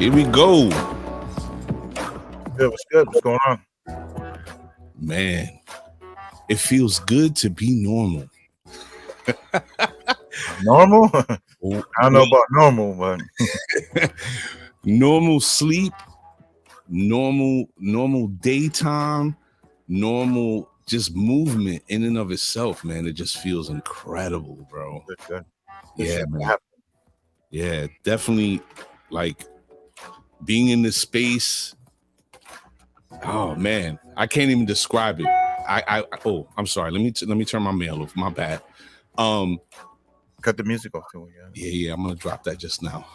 Here we go. Good, what's good? What's going on? Man, it feels good to be normal. Normal? I don't know about normal, but normal sleep, normal daytime, normal just movement in and of itself, man. It just feels incredible, bro. good. Yeah, man. Yeah, definitely like being in this space. Oh man, I can't even describe it. I'm sorry. Let me turn my mail off. My bad. Cut the music off too. Yeah. I'm gonna drop that just now.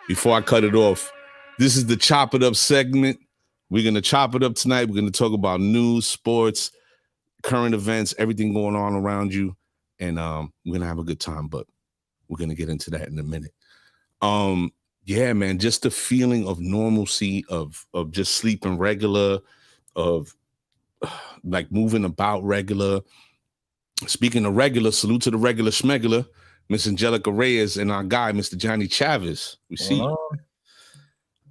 Before I cut it off, this is the Chop It Up segment. We're gonna chop it up tonight. We're gonna talk about news, sports, current events, everything going on around you, and we're gonna have a good time. But we're gonna get into that in a minute. Yeah, man, just the feeling of normalcy, of just sleeping regular, of like moving about regular. Speaking of regular, salute to the regular schmegular, Miss Angelica Reyes, and our guy, Mr. Johnny Chavez. We see you.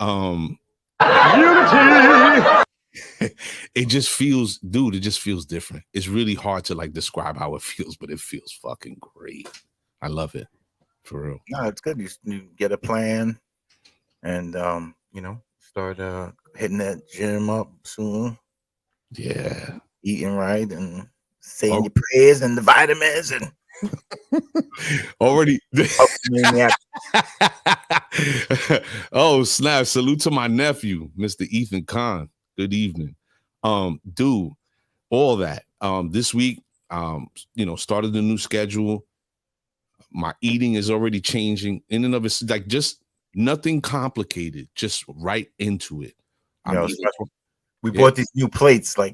Unity. It just feels, dude, it just feels different. It's really hard to like describe how it feels, but it feels fucking great. I love it. For real. No, it's good. You get a plan and start hitting that gym up soon. Yeah. Eating right and saying your prayers and the vitamins and already. Oh, snap. Salute to my nephew, Mr. Ethan Khan. Good evening. Dude, all that. This week, started the new schedule. My eating is already changing in and of itself, like just nothing complicated, just right into it. We bought these new plates, so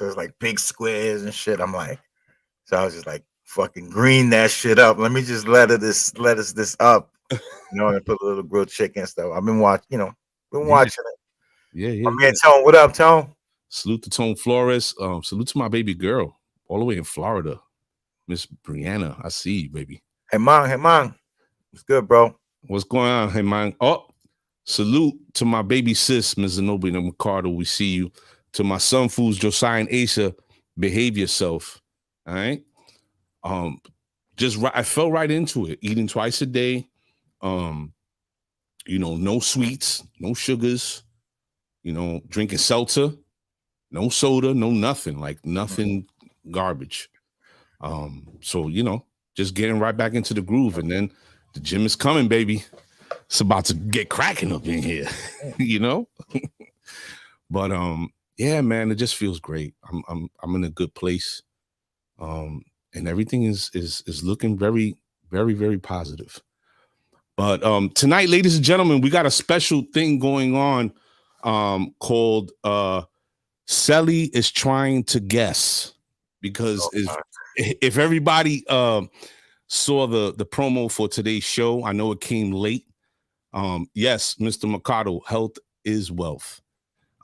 it's like big squares and shit. So I was just like, fucking green that shit up. Let me just lettuce this up, and put a little grilled chicken stuff. I've been watching, watching it. Yeah. My man Tone, what up, Tone? Salute to Tone Flores. Salute to my baby girl, all the way in Florida, Miss Brianna. I see you, baby. Hey, Mom. What's good, bro? What's going on? Hey, man. Oh, salute to my baby sis, Ms. Zenobia Ricardo. We see you. To my son fools, Josiah and Asa, behave yourself. All right. I fell right into it. Eating twice a day. No sweets, no sugars, drinking seltzer, no soda, no nothing, like nothing garbage. So, just getting right back into the groove, and then the gym is coming, baby. It's about to get cracking up in here, But yeah, man, it just feels great. I'm in a good place, and everything is looking very, very, very positive. But tonight, ladies and gentlemen, we got a special thing going on called Selly is trying to guess, because if everybody saw the promo for today's show, I know it came late. Yes, Mr. Mercado, health is wealth.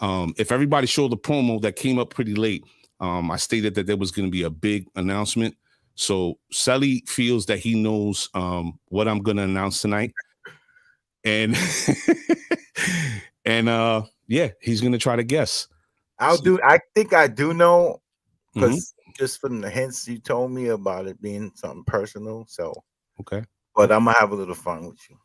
If everybody saw the promo that came up pretty late, I stated that there was going to be a big announcement. So Selly feels that he knows what I'm going to announce tonight. And yeah, he's going to try to guess. I think I do know, because just from the hints you told me about it being something personal. So okay, but I'm gonna have a little fun with you.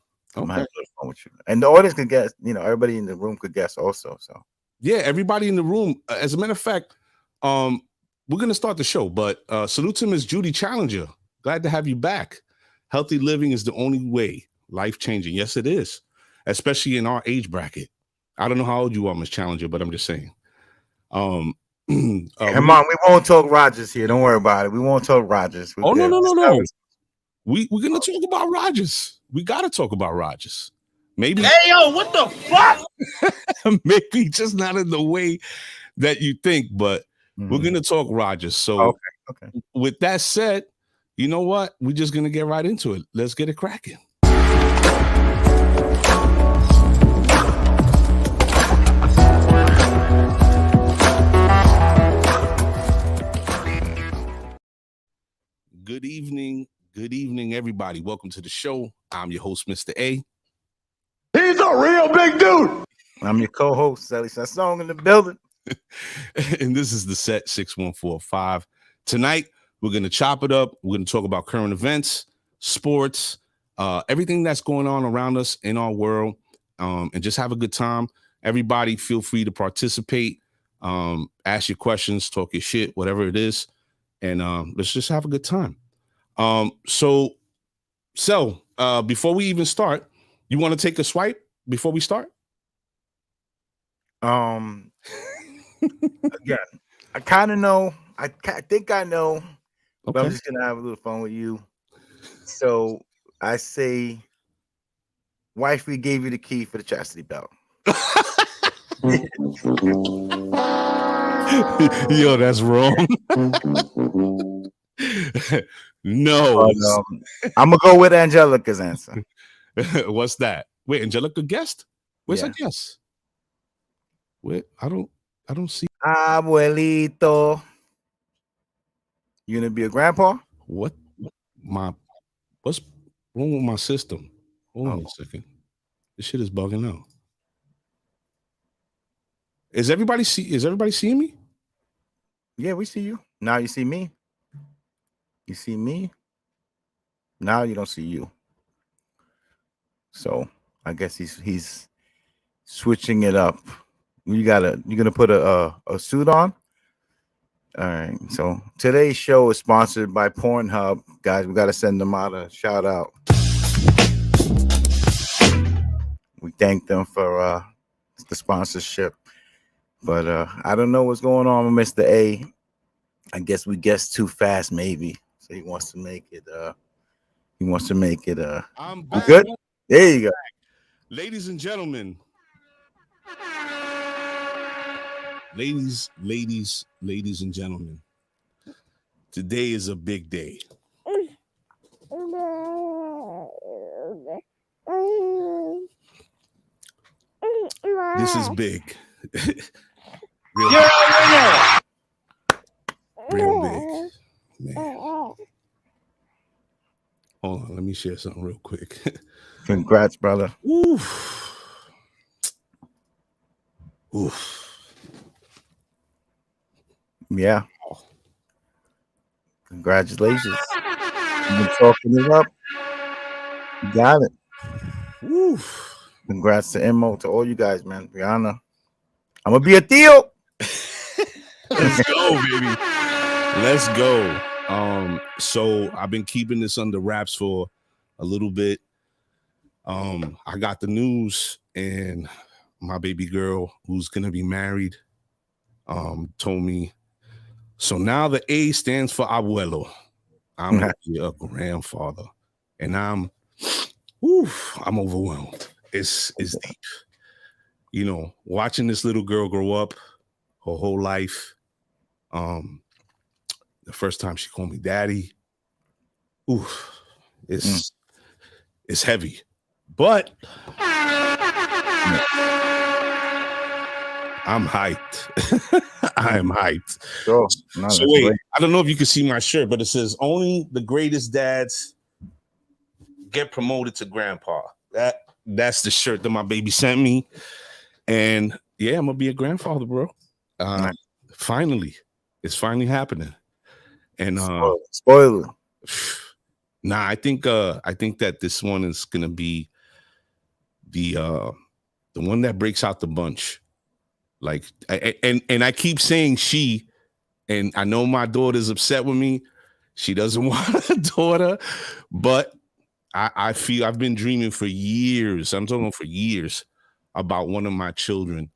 And the audience can guess. Everybody in the room could guess also. So yeah, everybody in the room. As a matter of fact, we're gonna start the show. But salute to Miss Judy Challenger. Glad to have you back. Healthy living is the only way. Life changing. Yes, it is, especially in our age bracket. I don't know how old you are, Miss Challenger, but I'm just saying. Mom, we won't talk Rogers here. Don't worry about it. We won't talk Rogers. No. We're gonna talk about Rogers. We gotta talk about Rogers. Maybe. Hey yo, what the fuck? Maybe just not in the way that you think, but we're gonna talk Rogers. So okay. With that said, you know what? We're just gonna get right into it. Let's get it cracking. Good evening, Good evening, everybody. Welcome to the show. I'm your host, Mr. A. He's a real big dude. I'm your co-host, Sally Song in the building. And this is the set 6145. Tonight, we're going to chop it up. We're going to talk about current events, sports, everything that's going on around us in our world, and just have a good time. Everybody feel free to participate, ask your questions, talk your shit, whatever it is, and let's just have a good time. So before we even start, you want to take a swipe before we start? Again, I kind of know. I think I know, but I'm just gonna have a little fun with you. So I say, wifey gave you the key for the chastity belt. Yo, that's wrong. No, I'm gonna go with Angelica's answer. What's that? Wait, Angelica guessed? Where's her guess? Wait, I don't see. Abuelito, you gonna be a grandpa? What's wrong with my system? Hold on a second. This shit is bugging out. Is everybody seeing me? Yeah, we see you. Now you see me. You see me. Now you don't see you. So I guess he's switching it up. You're gonna put a suit on. All right. So today's show is sponsored by Pornhub. Guys, we gotta send them out a shout out. We thank them for the sponsorship. But I don't know what's going on with Mr. A. I guess we guessed too fast, maybe. So he wants to make it. I'm back. Good. There you go, ladies and gentlemen. Ladies and gentlemen. Today is a big day. This is big. Real big. Man. Hold on, let me share something real quick. Congrats, brother. Oof. Yeah. Congratulations. You've been talking it up. You got it. Oof. Congrats to Mo, to all you guys, man. Brianna. I'm gonna be a Theo. Let's go, baby. Let's go. So I've been keeping this under wraps for a little bit. I got the news, and my baby girl, who's gonna be married, told me. So now the A stands for abuelo. I'm gonna be a grandfather, and I'm overwhelmed. It's deep. You know, watching this little girl grow up her whole life. The first time she called me daddy, it's heavy, but I'm hyped. I'm hyped. Sure. No, so wait, great. I don't know if you can see my shirt, but it says only the greatest dads get promoted to grandpa. That's the shirt that my baby sent me. And yeah, I'm gonna be a grandfather, bro. Finally. It's finally happening. And spoiler. Nah, I think that this one is gonna be the one that breaks out the bunch. Like, and I keep saying she, and I know my daughter's upset with me. She doesn't want a daughter, but I feel I've been dreaming for years. I'm talking for years about one of my children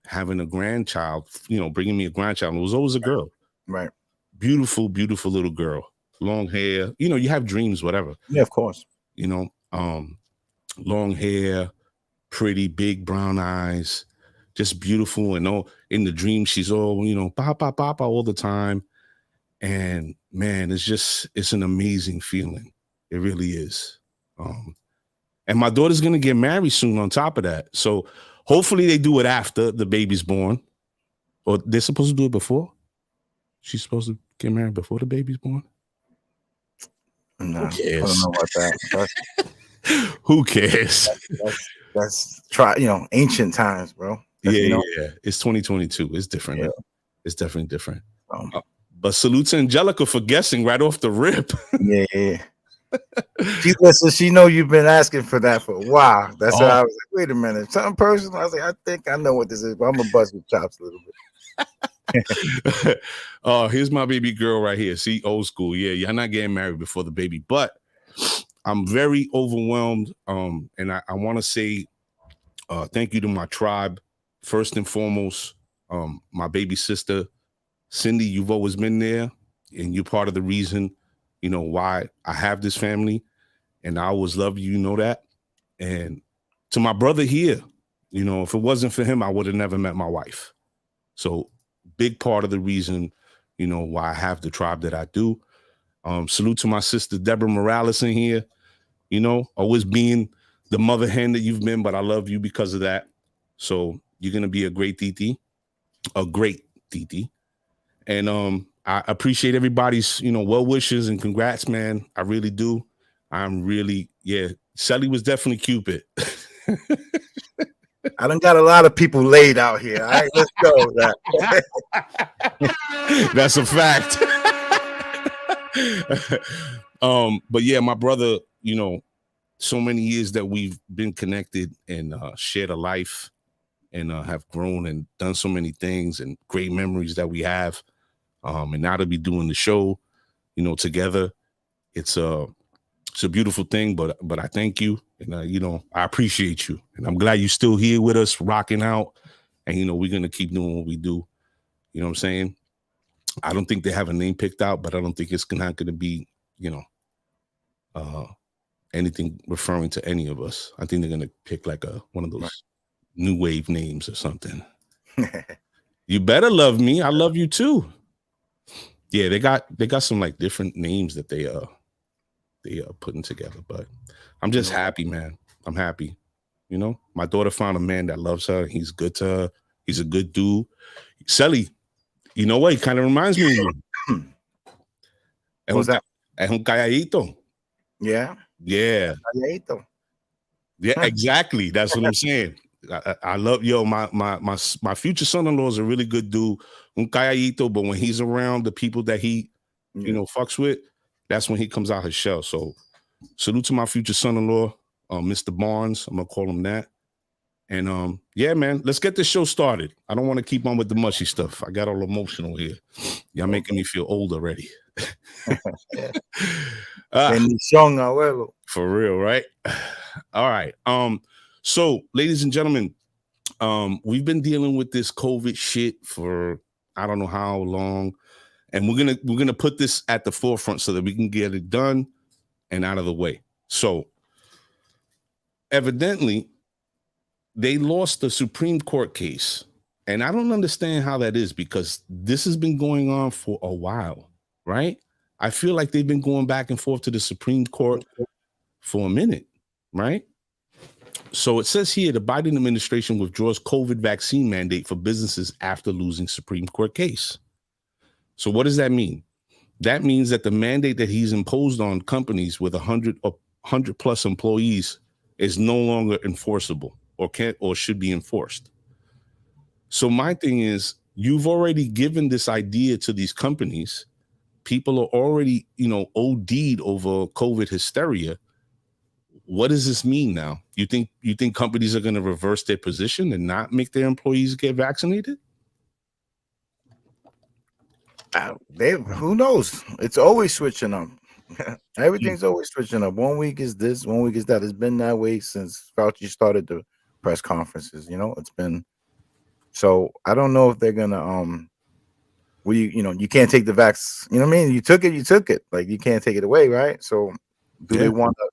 having a grandchild, you know, bringing me a grandchild. It was always a girl. Right. Beautiful, beautiful little girl. Long hair. You know, you have dreams, whatever. Yeah, of course. You know, long hair, pretty, big brown eyes, just beautiful. And all in the dream, she's all, you know, papa, papa all the time. And man, it's an amazing feeling. It really is. And my daughter's gonna get married soon on top of that. So hopefully they do it after the baby's born. Or they're supposed to do it before? She's supposed to get married before the baby's born? No, Who cares? I don't know about that. Who cares? That's ancient times, bro. Yeah. It's 2022. It's different. Yeah. It's definitely different. But salute to Angelica for guessing right off the rip. Yeah. She know you've been asking for that for a while. That's why I was like, wait a minute, something personal. I was like, I think I know what this is, but I'm gonna bust your chops a little bit. Oh, here's my baby girl right here. See, old school. Yeah, y'all not getting married before the baby, but I'm very overwhelmed. And I want to say thank you to my tribe. First and foremost, my baby sister, Cindy, you've always been there, and you're part of the reason, why I have this family, and I always love you, you know that. And to my brother here, if it wasn't for him, I would have never met my wife. So big part of the reason, why I have the tribe that I do. Salute to my sister, Deborah Morales in here, always being the mother hen that you've been, but I love you because of that. So you're going to be a great titi, And I appreciate everybody's, well wishes and congrats, man. I really do. I'm really, Shelly was definitely Cupid. I done got a lot of people laid out here. All right, let's go. That's a fact. But yeah, my brother, so many years that we've been connected and shared a life and have grown and done so many things and great memories that we have. And now to be doing the show, together, it's a beautiful thing, but I thank you. And, I appreciate you. And I'm glad you're still here with us, rocking out. And, we're going to keep doing what we do. You know what I'm saying? I don't think they have a name picked out, but I don't think it's not going to be, anything referring to any of us. I think they're going to pick like one of those new wave names or something. You better love me. I love you too. Yeah, they got some like different names that they are putting together, but I'm just happy, man. I'm happy. My daughter found a man that loves her. He's good to her. He's a good dude. Shelly, you know what? He kind of reminds me of you. What's that? Es un calladito. Yeah. Yeah. Calladito. Yeah, exactly. That's what I'm saying. I love my future son-in-law is a really good dude, un calladito, but when he's around the people that he, fucks with, that's when he comes out his shell. So salute to my future son-in-law, Mr. Barnes. I'm gonna call him that. And yeah, man, let's get this show started. I don't want to keep on with the mushy stuff. I got all emotional here. Y'all making me feel old already. For real, right? All right. So, ladies and gentlemen, we've been dealing with this COVID shit for I don't know how long, and we're gonna put this at the forefront so that we can get it done and out of the way. So, evidently, they lost the Supreme Court case, and I don't understand how that is because this has been going on for a while, right? I feel like they've been going back and forth to the Supreme Court for a minute, right? So it says here, the Biden administration withdraws COVID vaccine mandate for businesses after losing Supreme Court case. So what does that mean? That means that the mandate that he's imposed on companies with 100 plus employees is no longer enforceable or should be enforced. So my thing is, you've already given this idea to these companies. People are already, OD'd over COVID hysteria. What does this mean now? You think companies are going to reverse their position and not make their employees get vaccinated? Who knows? It's always switching up. Everything's always switching up. 1 week is this, 1 week is that. It's been that way since Fauci started the press conferences. It's been. So I don't know if they're gonna you can't take the vax. You know what I mean? You took it. Like you can't take it away, right? So do they want to?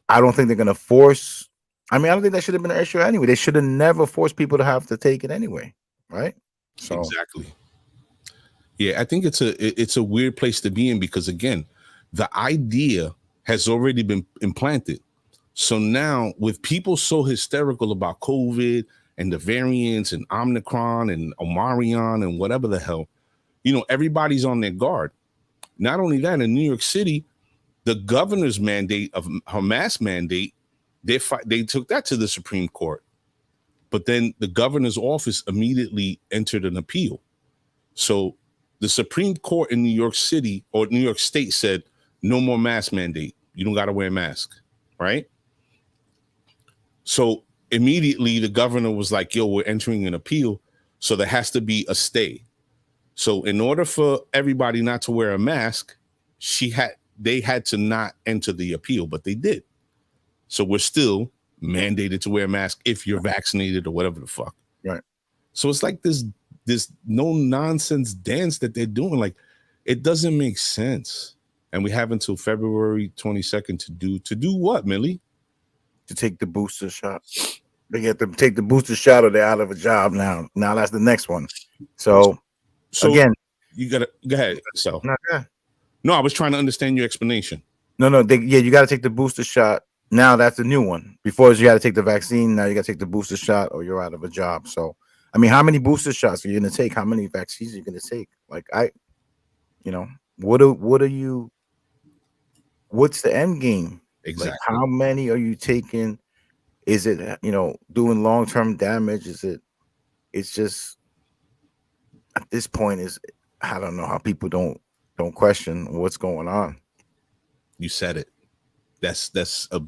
I don't think they're gonna force. I don't think that should have been an issue anyway. They should have never forced people to have to take it anyway, right? So exactly. Yeah, I think it's a weird place to be in because again, the idea has already been implanted. So now with people so hysterical about COVID and the variants and Omicron and Omarion and whatever the hell, everybody's on their guard. Not only that, in New York City, the governor's mandate of her mask mandate, they took that to the Supreme Court. But then the governor's office immediately entered an appeal. So the Supreme Court in New York City or New York State said, no more mask mandate. You don't got to wear a mask, right? So immediately the governor was like, yo, we're entering an appeal. So there has to be a stay. So in order for everybody not to wear a mask, they had to not enter the appeal, but they did. So we're still mandated to wear a mask if you're vaccinated or whatever the fuck. Right. So it's like this no nonsense dance that they're doing. Like, it doesn't make sense. And we have until February 22nd to do what, Millie? To take the booster shot. They get to take the booster shot or they're out of a job now. Now that's the next one. So again, you gotta go ahead. So okay. No, I was trying to understand your explanation. No, you got to take the booster shot. Now that's the new one. Before you got to take the vaccine. Now you got to take the booster shot, or you're out of a job. So, I mean, how many booster shots are you going to take? How many vaccines are you going to take? Like, what's the end game? Exactly. Like, how many are you taking? Is it, doing long-term damage? It's just at this point I don't know how people don't question what's going on. You said it. That's a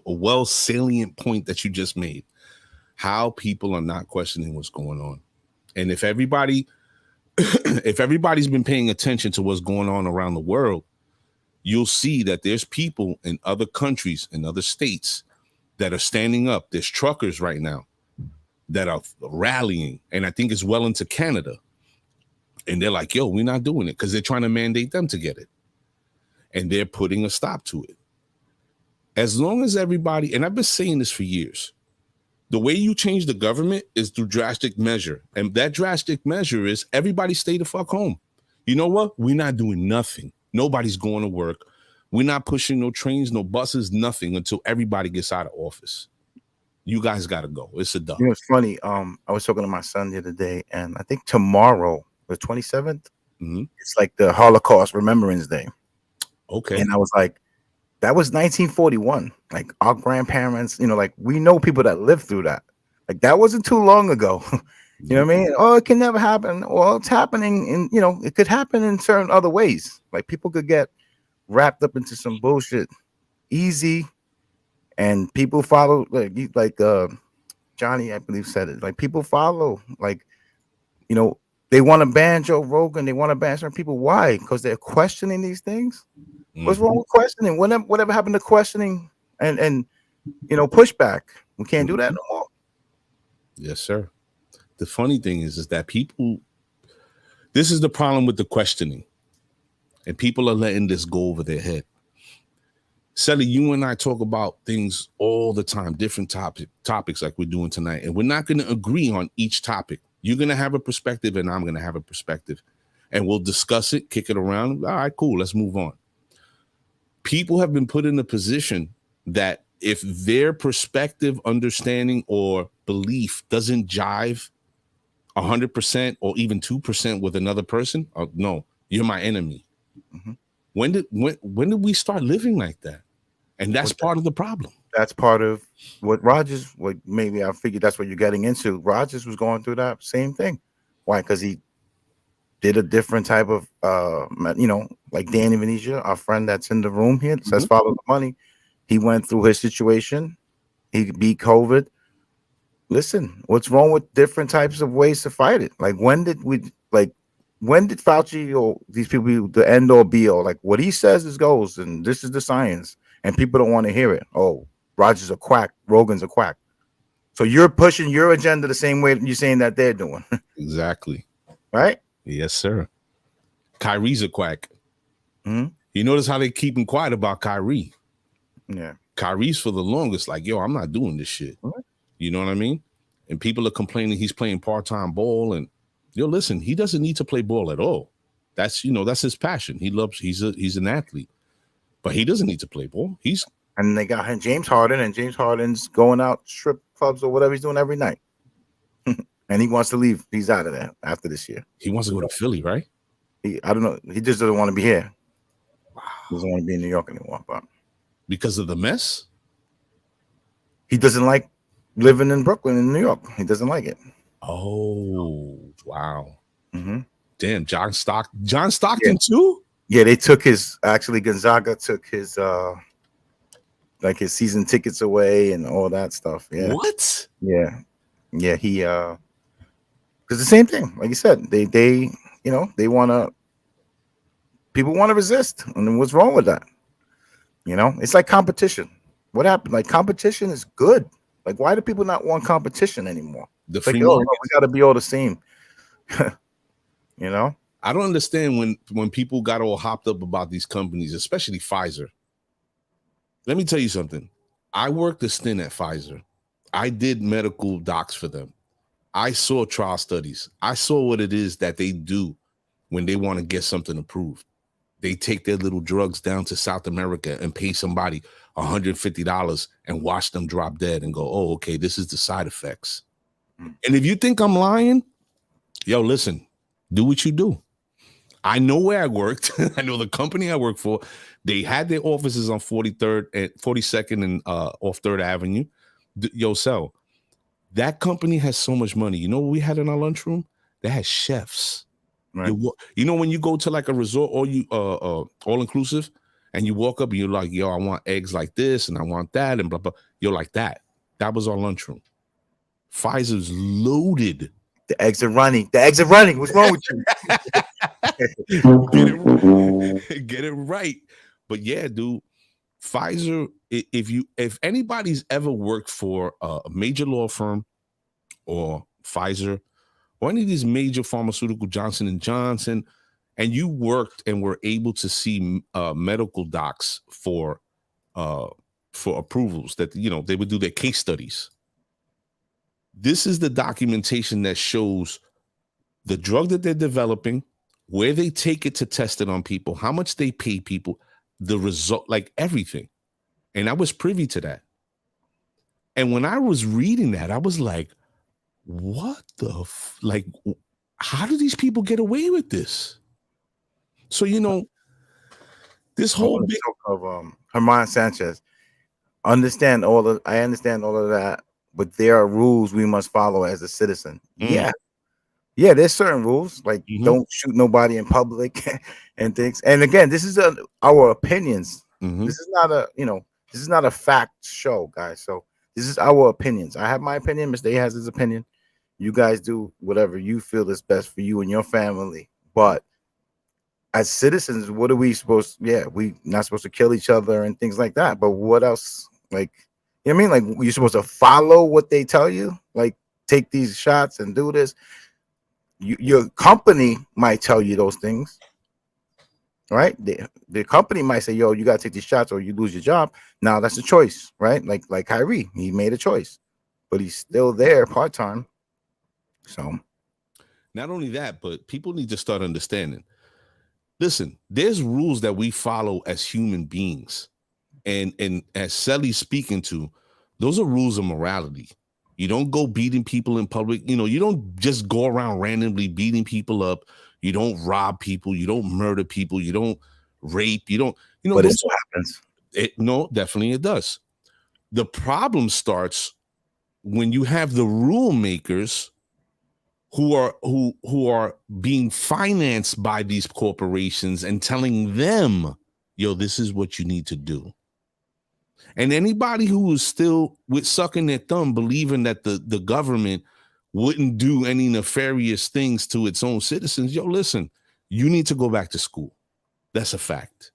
well salient point that you just made. How people are not questioning what's going on. And if everybody's been paying attention to what's going on around the world, you'll see that there's people in other countries, in other states that are standing up. There's truckers right now that are rallying. And I think it's well into Canada. And they're like, yo, we're not doing it, because they're trying to mandate them to get it. And they're putting a stop to it. As long as everybody, and I've been saying this for years, the way you change the government is through drastic measure. And that drastic measure is everybody stay the fuck home. You know what? We're not doing nothing. Nobody's going to work. We're not pushing no trains, no buses, nothing until everybody gets out of office. You guys got to go. It's a done. It's funny. I was talking to my son the other day, and I think tomorrow, the 27th, it's like the Holocaust Remembrance Day. Okay. And I was like, that was 1941. Like, our grandparents, like, we know people that lived through that. Like, that wasn't too long ago. You know what I mean? Oh, it can never happen. Well, it's happening in, it could happen in certain other ways. Like, people could get wrapped up into some bullshit easy, and people follow, like Johnny, I believe, said it. Like, people follow, like, they want to ban Joe Rogan. They want to ban certain people. Why? Because they're questioning these things. What's wrong with questioning? Whatever happened to questioning and pushback? We can't do that no more. Yes, sir. The funny thing is that people, this is the problem with the questioning, and people are letting this go over their head. Sally, you and I talk about things all the time, different topics like we're doing tonight, and we're not going to agree on each topic. You're going to have a perspective, and I'm going to have a perspective, and we'll discuss it, kick it around. All right, cool. Let's move on. People have been put in a position that if their perspective, understanding, or belief doesn't jive 100% or even 2% with another person, no, you're my enemy. Mm-hmm. When did we start living like that? And that's part of the problem. That's part of what maybe I figured that's what you're getting into. Rogers was going through that same thing. Why? Because he did a different type of, like Danny Venetia, our friend that's in the room here, says follow the money. He went through his situation. He beat COVID. Listen, what's wrong with different types of ways to fight it? Like, when did Fauci or these people, the end all be all, like what he says is goes, and this is the science, and people don't want to hear it. Oh, Roger's a quack, Rogan's a quack. So you're pushing your agenda the same way you're saying that they're doing. Exactly. Right? Yes, sir. Kyrie's a quack. Mm-hmm. You notice how they keep him quiet about Kyrie. Yeah. Kyrie's for the longest like, yo, I'm not doing this shit. Mm-hmm. You know what I mean? And people are complaining he's playing part-time ball, and listen, he doesn't need to play ball at all. That's his passion. He's an athlete, but he doesn't need to play ball. And they got James Harden, and James Harden's going out strip clubs or whatever he's doing every night. And he wants to leave. He's out of there after this year. He wants to go to Philly, right? I don't know. He just doesn't want to be here. He doesn't want to be in New York anymore. But Because of the mess? he doesn't like living in Brooklyn in New York. He doesn't like it. Oh, wow. Mm-hmm. Damn, John Stockton Yeah. too? Yeah, they took his Gonzaga took his like his season tickets away and all that stuff. Yeah. What? Yeah. Yeah, he because the same thing, like you said, they they wanna people want to resist. And then what's wrong with that? It's like competition. What happened? Like competition is good. Like, why do people not want competition anymore? The It's like, free oh, no, market. we gotta be all the same. You know? I don't understand when people got all hopped up about these companies, especially Pfizer. Let me tell you something. I worked a stint at Pfizer. I did medical docs for them. I saw trial studies. I saw what it is that they do when they want to get something approved. They take their little drugs down to South America and pay somebody $150 and watch them drop dead and go, oh, okay, this is the side effects. And if you think I'm lying, yo, listen, do what you do. I know where I worked. I know the company I work for. They had their offices on 43rd and 42nd and off 3rd Avenue. Yo, so that company has so much money. You know what we had in our lunchroom? They had chefs. Right. You know when you go to like a resort or you all inclusive and you walk up and you're like, yo, I want eggs like this and I want that and blah blah. You're like that. That was our lunchroom. Pfizer's loaded. The eggs are running. The eggs are running. What's wrong with you? Get it right. But yeah, dude, Pfizer, if anybody's ever worked for a major law firm or Pfizer or any of these major pharmaceutical, Johnson & Johnson, and you worked and were able to see medical docs for approvals that, they would do their case studies. This is the documentation that shows the drug that they're developing, where they take it to test it on people, how much they pay people, the result, like everything. And I was privy to that. And when I was reading that, I was like, what the like, how do these people get away with this? So, this whole big of Herman Sanchez. I understand all of that, but there are rules we must follow as a citizen. Yeah, there's certain rules, like don't shoot nobody in public and things. And again, this is our opinions. This is not this is not a fact show, guys. So this is our opinions. I have my opinion. Mr. A has his opinion. You guys do whatever you feel is best for you and your family. But as citizens, what are we supposed? Yeah, we not supposed to kill each other and things like that. But what else? Like, you know what I mean? Like, you're supposed to follow what they tell you. Like, take these shots and do this. Your company might tell you those things, right? The company might say, "Yo, you gotta take these shots or you lose your job." Now that's a choice, right? Like Kyrie, he made a choice, but he's still there part time. So, not only that, but people need to start understanding. Listen, there's rules that we follow as human beings, and as Selly's speaking to, those are rules of morality. You don't go beating people in public. You don't just go around randomly beating people up. You don't rob people. You don't murder people. You don't rape. You don't, but it still happens. No, definitely it does. The problem starts when you have the rule makers who are being financed by these corporations and telling them, yo, this is what you need to do. And anybody who is still with sucking their thumb, believing that the government wouldn't do any nefarious things to its own citizens, yo, listen, you need to go back to school. That's a fact.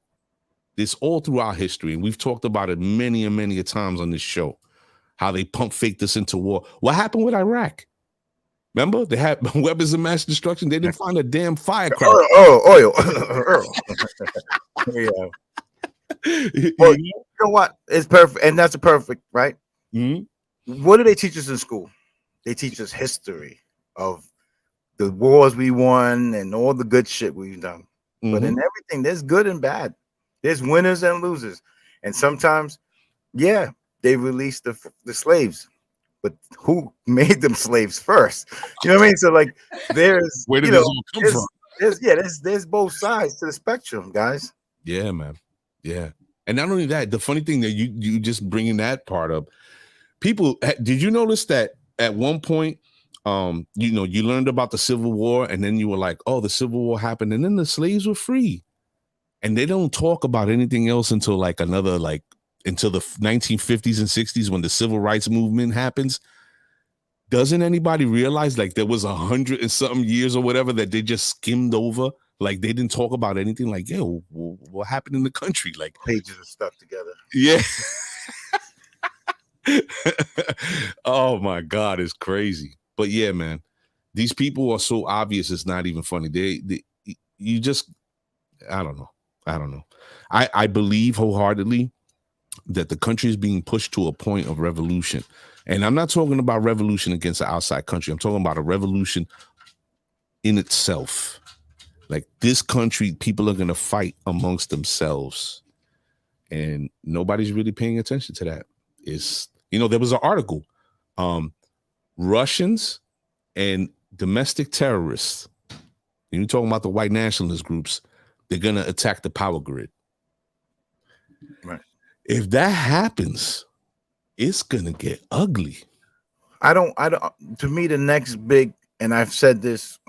It's all throughout history, and we've talked about it many and many times on this show, how they pump faked us into war. What happened with Iraq? Remember, they had weapons of mass destruction. They didn't find a damn firecracker. Oil. Yeah. Well, you know what? It's perfect, and that's a perfect, right? What do they teach us in school? They teach us history of the wars we won and all the good shit we've done. But in everything, there's good and bad. There's winners and losers, and sometimes, yeah, they release the slaves. But who made them slaves first? You know what I mean? So like, there's where did this all come from? there's both sides to the spectrum, guys. Yeah, man. Yeah. And not only that, the funny thing that you just bringing that part up, people, did you notice that at one point, you learned about the Civil War, and then you were like, oh, the Civil War happened, and then the slaves were free. And they don't talk about anything else until until the 1950s and 60s when the civil rights movement happens. Doesn't anybody realize like there was 100 and something years or whatever that they just skimmed over? Like they didn't talk about anything. Like, yeah, what happened in the country? Like pages are stuck together. Yeah. Oh my God, it's crazy. But yeah, man, these people are so obvious. It's not even funny. You just, I don't know. I believe wholeheartedly that the country is being pushed to a point of revolution. And I'm not talking about revolution against the outside country. I'm talking about a revolution in itself. Like this country, people are going to fight amongst themselves. And nobody's really paying attention to that. There was an article, Russians and domestic terrorists. You're talking about the white nationalist groups. They're going to attack the power grid. Right. If that happens, it's going to get ugly. I don't, to me, the next big, and I've said this,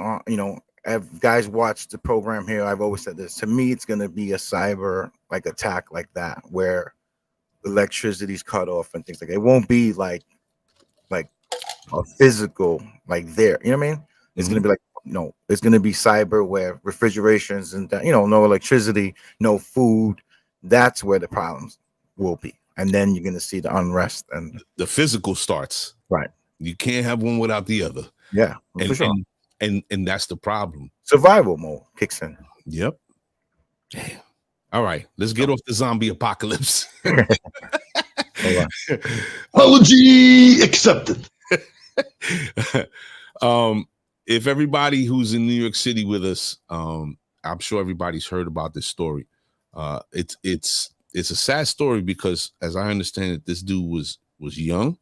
if guys watch the program here, I've always said this, to me, it's going to be a cyber attack like that, where electricity's cut off and things like that. It won't be like a physical, there, you know what I mean? It's going to be it's going to be cyber where refrigerations and no electricity, no food. That's where the problems will be. And then you're going to see the unrest and the physical starts. Right. You can't have one without the other. Yeah. And, sure. and that's the problem. Survival mode kicks in. Yep. Damn. All right. Let's get off the zombie apocalypse. Apology accepted. If everybody who's in New York City with us, I'm sure everybody's heard about this story. It's a sad story because, as I understand it, this dude was young,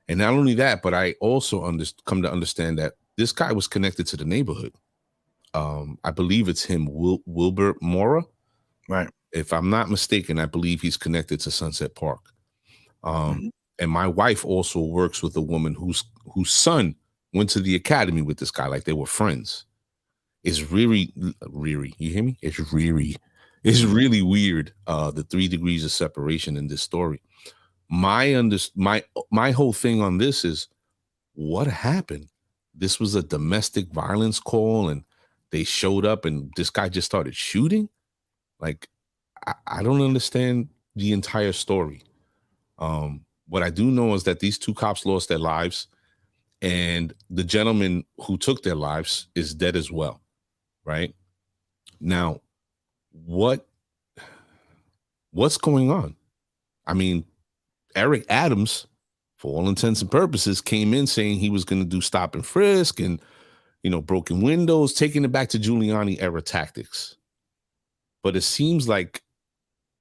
and not only that, but I also come to understand that this guy was connected to the neighborhood. I believe it's him, Wilbur Mora. Right. If I'm not mistaken, I believe he's connected to Sunset Park. And my wife also works with a woman whose son went to the academy with this guy, like they were friends. It's really, you hear me? It's really weird. The 3 degrees of separation in this story. My whole thing on this is what happened. This was a domestic violence call, and they showed up, and this guy just started shooting. Like, I don't understand the entire story. What I do know is that these 2 cops lost their lives, and the gentleman who took their lives is dead as well. Right now, what's going on? I mean, Eric Adams, for all intents and purposes, came in saying he was going to do stop and frisk and, broken windows, taking it back to Giuliani era tactics. But it seems like,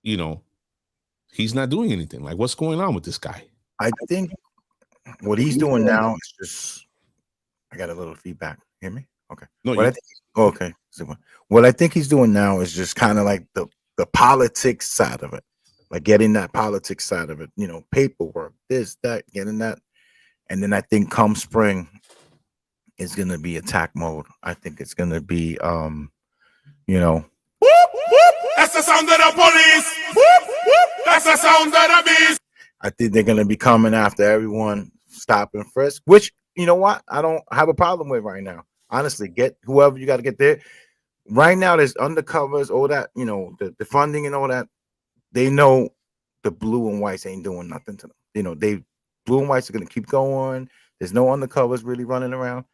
he's not doing anything. Like, what's going on with this guy? I think what he's doing now is just, I got a little feedback. Hear me? Okay. No, okay. What I think he's doing now is just kind of like the politics side of it, like getting that politics side of it, paperwork, this, that, getting that. And then I think come spring is going to be attack mode. I think it's going to be, Whoop, whoop. That's the sound of the police. Whoop, whoop. That's the sound of the beast. I think they're going to be coming after everyone, stop and frisk, which, you know what? I don't have a problem with right now. Honestly, get whoever you got to get there. Right now, there's undercovers, all that, the funding and all that. They know the blue and whites ain't doing nothing to them. Blue and whites are going to keep going. There's no undercovers really running around.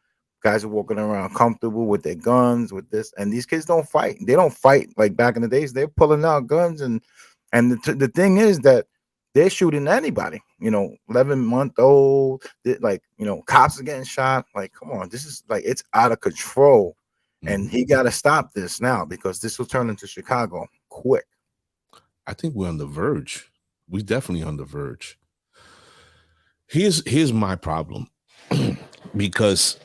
Guys are walking around comfortable with their guns, with this. And these kids don't fight. They don't fight like back in the days. They're pulling out guns. And the thing is that they're shooting anybody, 11-month-old, cops are getting shot. Like, come on, this is like, it's out of control. And he got to stop this now because this will turn into Chicago quick. I think we're on the verge. We're definitely on the verge. Here's my problem. Because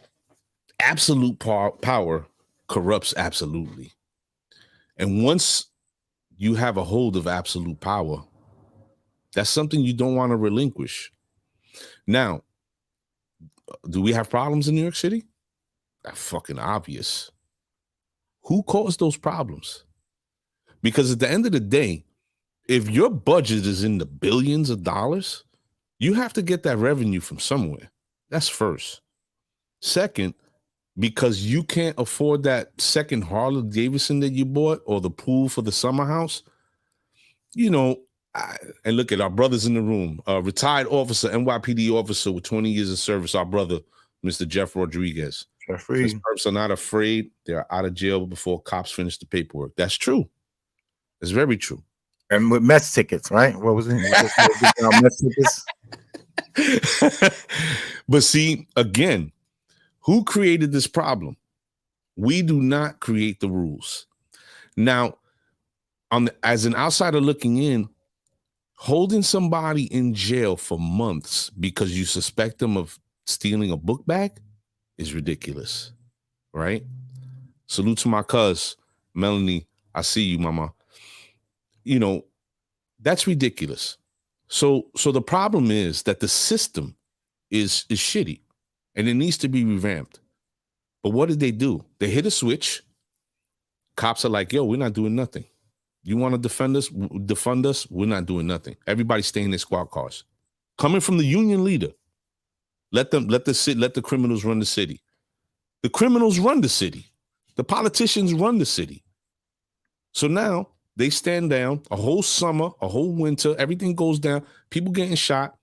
absolute power corrupts absolutely. And once you have a hold of absolute power, that's something you don't want to relinquish. Now, do we have problems in New York City? That's fucking obvious. Who caused those problems? Because at the end of the day, if your budget is in the billions of dollars, you have to get that revenue from somewhere. That's first. Second, because you can't afford that second Harley Davidson that you bought or the pool for the summer house, you know, and look at our brothers in the room, retired officer, NYPD officer with 20 years of service, our brother, Mr. Jeff Rodriguez. His perps are not afraid. They're out of jail before cops finish the paperwork. That's true. It's very true. And with Mets tickets, right? What was it? Mets tickets. But see, again, who created this problem? We do not create the rules. Now, as an outsider looking in, holding somebody in jail for months because you suspect them of stealing a book bag is ridiculous, right? Salute to my cuz, Melanie. I see you, mama. You know, that's ridiculous. So the problem is that the system is shitty and it needs to be revamped. But what did they do? They hit a switch. Cops are like, yo, we're not doing nothing. You want to defund us? We're not doing nothing. Everybody stay in their squad cars. Coming from the union leader. Let the criminals run the city. The criminals run the city. The politicians run the city. So now they stand down a whole summer, a whole winter, everything goes down, people getting shot.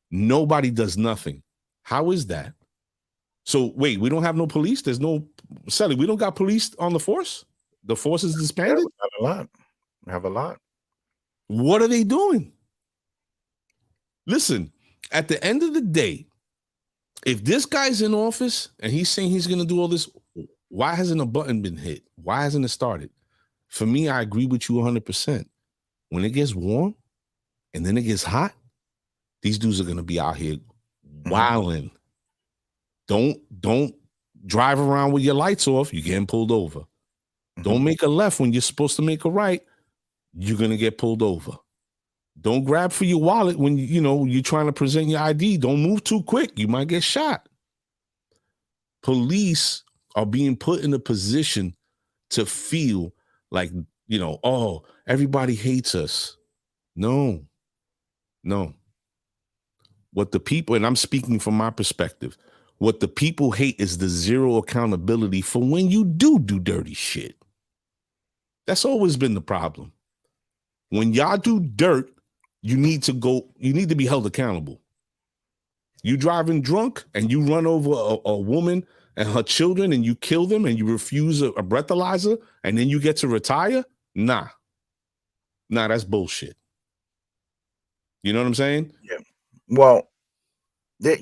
Nobody does nothing. How is that? So wait, we don't have no police? There's no, Sally, we don't got police on the force? The force is disbanded? Yeah, we have a lot. What are they doing? Listen, at the end of the day, if this guy's in office and he's saying he's going to do all this, why hasn't a button been hit? Why hasn't it started? For me, I agree with you 100%. When it gets warm and then it gets hot, these dudes are going to be out here wilding. Don't drive around with your lights off. You're getting pulled over. Don't make a left when you're supposed to make a right. You're going to get pulled over. Don't grab for your wallet when you're trying to present your ID. Don't move too quick. You might get shot. Police are being put in a position to feel like, oh, everybody hates us. No. What the people, and I'm speaking from my perspective, what the people hate is the zero accountability for when you do dirty shit. That's always been the problem. When y'all do dirt, you need to be held accountable. You driving drunk and you run over a woman and her children and you kill them and you refuse a breathalyzer and then you get to retire? Nah, that's bullshit. You know what I'm saying? Yeah. Well, the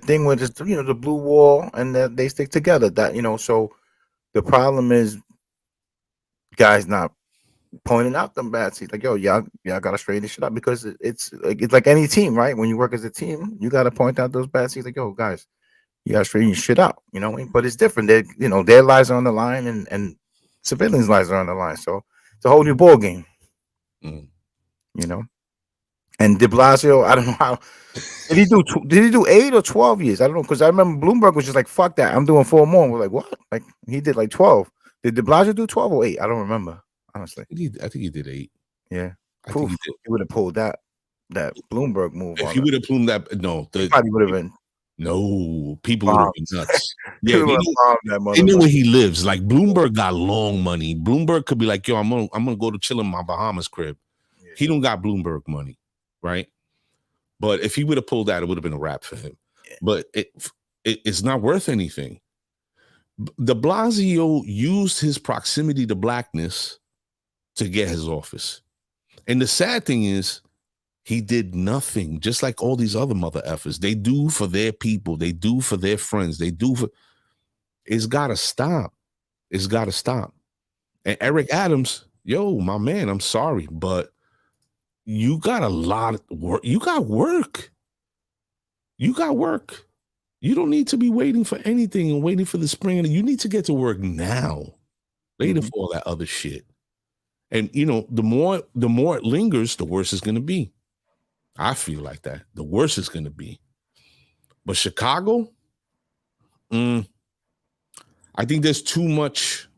thing with just, the blue wall and that they stick together. That so the problem is guys not pointing out them bad seats. Like, yo, y'all gotta straighten this shit up because it's like any team, right? When you work as a team, you gotta point out those bad seats. Like, yo, guys, you gotta straighten your shit out. You know, but it's different. They, their lives are on the line and civilians' lives are on the line. So it's a whole new ball game. And De Blasio, I don't know how did he do 8 or 12 years? I don't know, because I remember Bloomberg was just like, fuck that, I'm doing 4 more. We're like, what? Like he did like 12. Did De Blasio do 12 or 8? I don't remember, honestly. I think he did 8. Yeah, I think he would have pulled that Bloomberg move. If he would have pulled that, no, he probably would have been. No, people would have been nuts. Yeah, they know where he lives. Like Bloomberg got long money. Bloomberg could be like, yo, I'm gonna go to chill in my Bahamas crib. Yeah. He don't got Bloomberg money, right? But if he would have pulled that, it would have been a wrap for him. Yeah. But it's not worth anything. De Blasio used his proximity to blackness to get his office. And the sad thing is, he did nothing, just like all these other mother effers. They do for their people. They do for their friends. It's got to stop. It's got to stop. And Eric Adams, yo, my man, I'm sorry, but you got a lot of work. You got work. You don't need to be waiting for anything and waiting for the spring. You need to get to work now. Later for all that other shit. And the more it lingers, the worse it's gonna be. I feel like that. The worse it's gonna be. But Chicago, I think there's too much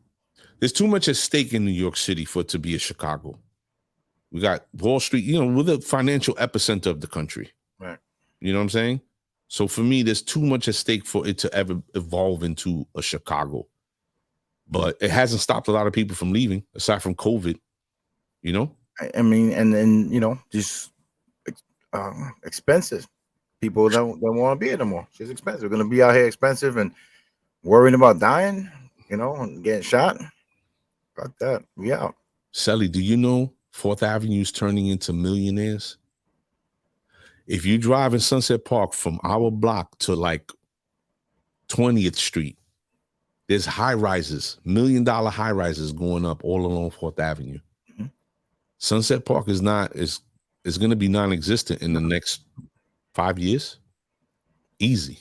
at stake in New York City for it to be a Chicago. We got Wall Street, we're the financial epicenter of the country. Right. You know what I'm saying? So for me, there's too much at stake for it to ever evolve into a Chicago. But it hasn't stopped a lot of people from leaving, aside from COVID. I mean, and then just expensive. People don't want to be here no more. She's expensive. We're gonna be out here expensive and worrying about dying, and getting shot. Got that. We out. Sally, do you know 4th Avenue is turning into millionaires? If you drive in Sunset Park from our block to like 20th Street, there's high rises, $1 million high rises going up all along 4th Avenue. Mm-hmm. Sunset Park is going to be non-existent in the next 5 years. Easy.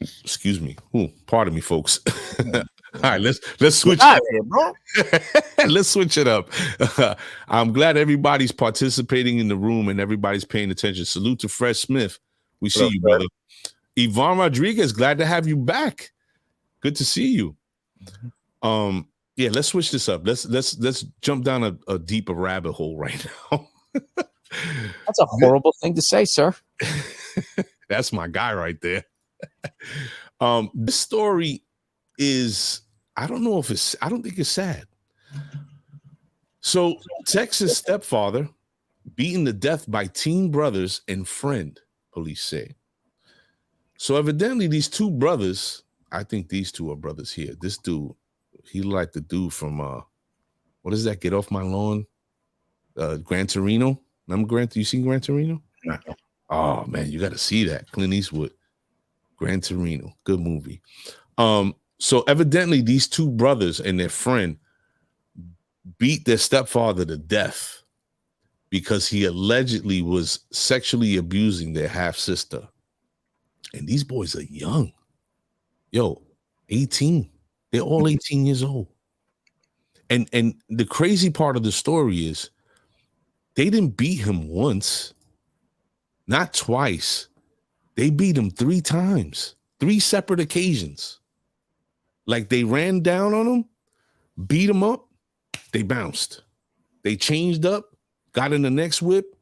Excuse me. Ooh, pardon me, folks. All right, let's switch it here, bro. Let's switch it up. I'm glad everybody's participating in the room and everybody's paying attention. Salute to Fred Smith. We see you, brother. Yvonne Rodriguez, glad to have you back. Good to see you. Yeah, let's switch this up. Let's jump down a deeper rabbit hole right now. That's a horrible thing to say, sir. That's my guy right there. This story is, I don't think it's sad. So Texas stepfather beaten to death by teen brothers and friend, police say. So evidently these two brothers, I think these two are brothers here. This dude, he like the dude from what is that? Get Off My Lawn? Gran Torino. Remember you seen Gran Torino? No. Oh man, you got to see that. Clint Eastwood. Gran Torino. Good movie. So evidently these two brothers and their friend beat their stepfather to death because he allegedly was sexually abusing their half sister. And these boys are young. 18. They're all 18 years old. And the crazy part of the story is they didn't beat him once, not twice. They beat him 3 times, 3 separate occasions. Like they ran down on him, beat him up, they bounced. They changed up, got in the next whip,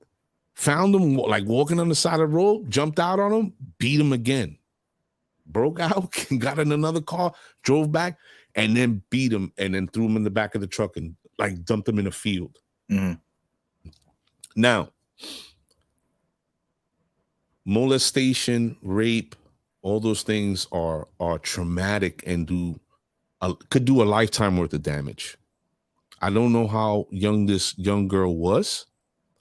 found him like walking on the side of the road, jumped out on him, beat him again. Broke out, got in another car, drove back, and then beat him and then threw him in the back of the truck and like dumped him in a field. Mm-hmm. Now, molestation, rape, all those things are traumatic and could do a lifetime worth of damage. I don't know how young this young girl was.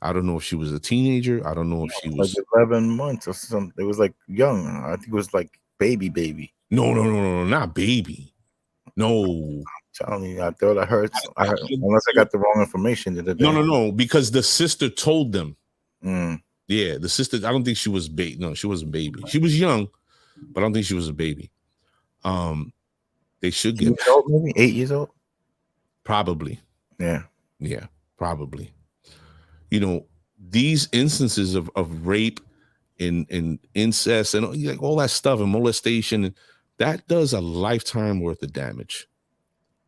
I don't know if she was a teenager. I don't know if she was like 11 months or something. It was like young. I think it was like baby. No, not baby. No. I'm telling you, I thought I heard unless I got the wrong information. No, because the sister told them. Yeah, the sister, I don't think she was baby. No, she wasn't baby. She was young, but I don't think she was a baby. They should get maybe 8 years old. Probably. Yeah, probably. These instances of rape and incest and like all that stuff and molestation, that does a lifetime worth of damage.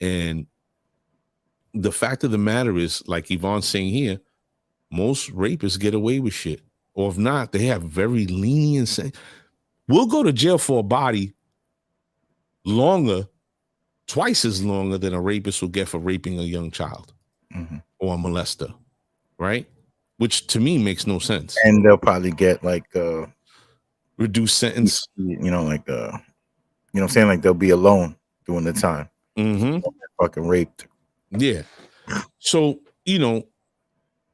And the fact of the matter is, like Yvonne's saying here, most rapists get away with shit. Or if not, they have very lenient. We'll go to jail for a body twice as longer than a rapist will get for raping a young child or a molester, right? Which to me makes no sense. And they'll probably get like reduced sentence. Like I'm saying, like they'll be alone during the time. Fucking raped. Yeah. So,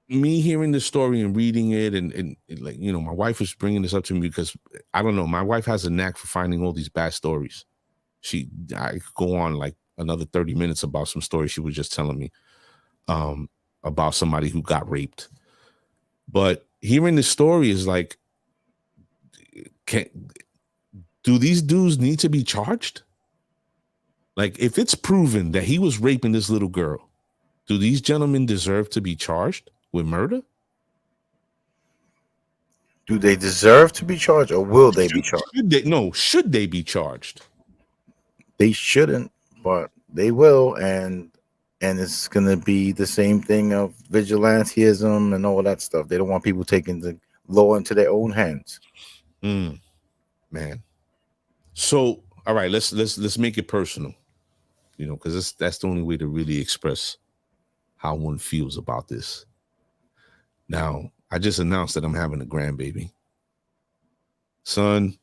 me hearing this story and reading it and like, my wife was bringing this up to me because I don't know, my wife has a knack for finding all these bad stories. I could go on like another 30 minutes about some stories she was just telling me about somebody who got raped. But hearing this story is like, Do these dudes need to be charged? Like, if it's proven that he was raping this little girl, do these gentlemen deserve to be charged with murder? Do they deserve to be charged, or will they be charged? Should they be charged? They shouldn't, but they will, and it's gonna be the same thing of vigilantism and all that stuff. They don't want people taking the law into their own hands. Man. So, all right, let's make it personal, because that's the only way to really express how one feels about this. Now, I just announced that I'm having a grandbaby. Son,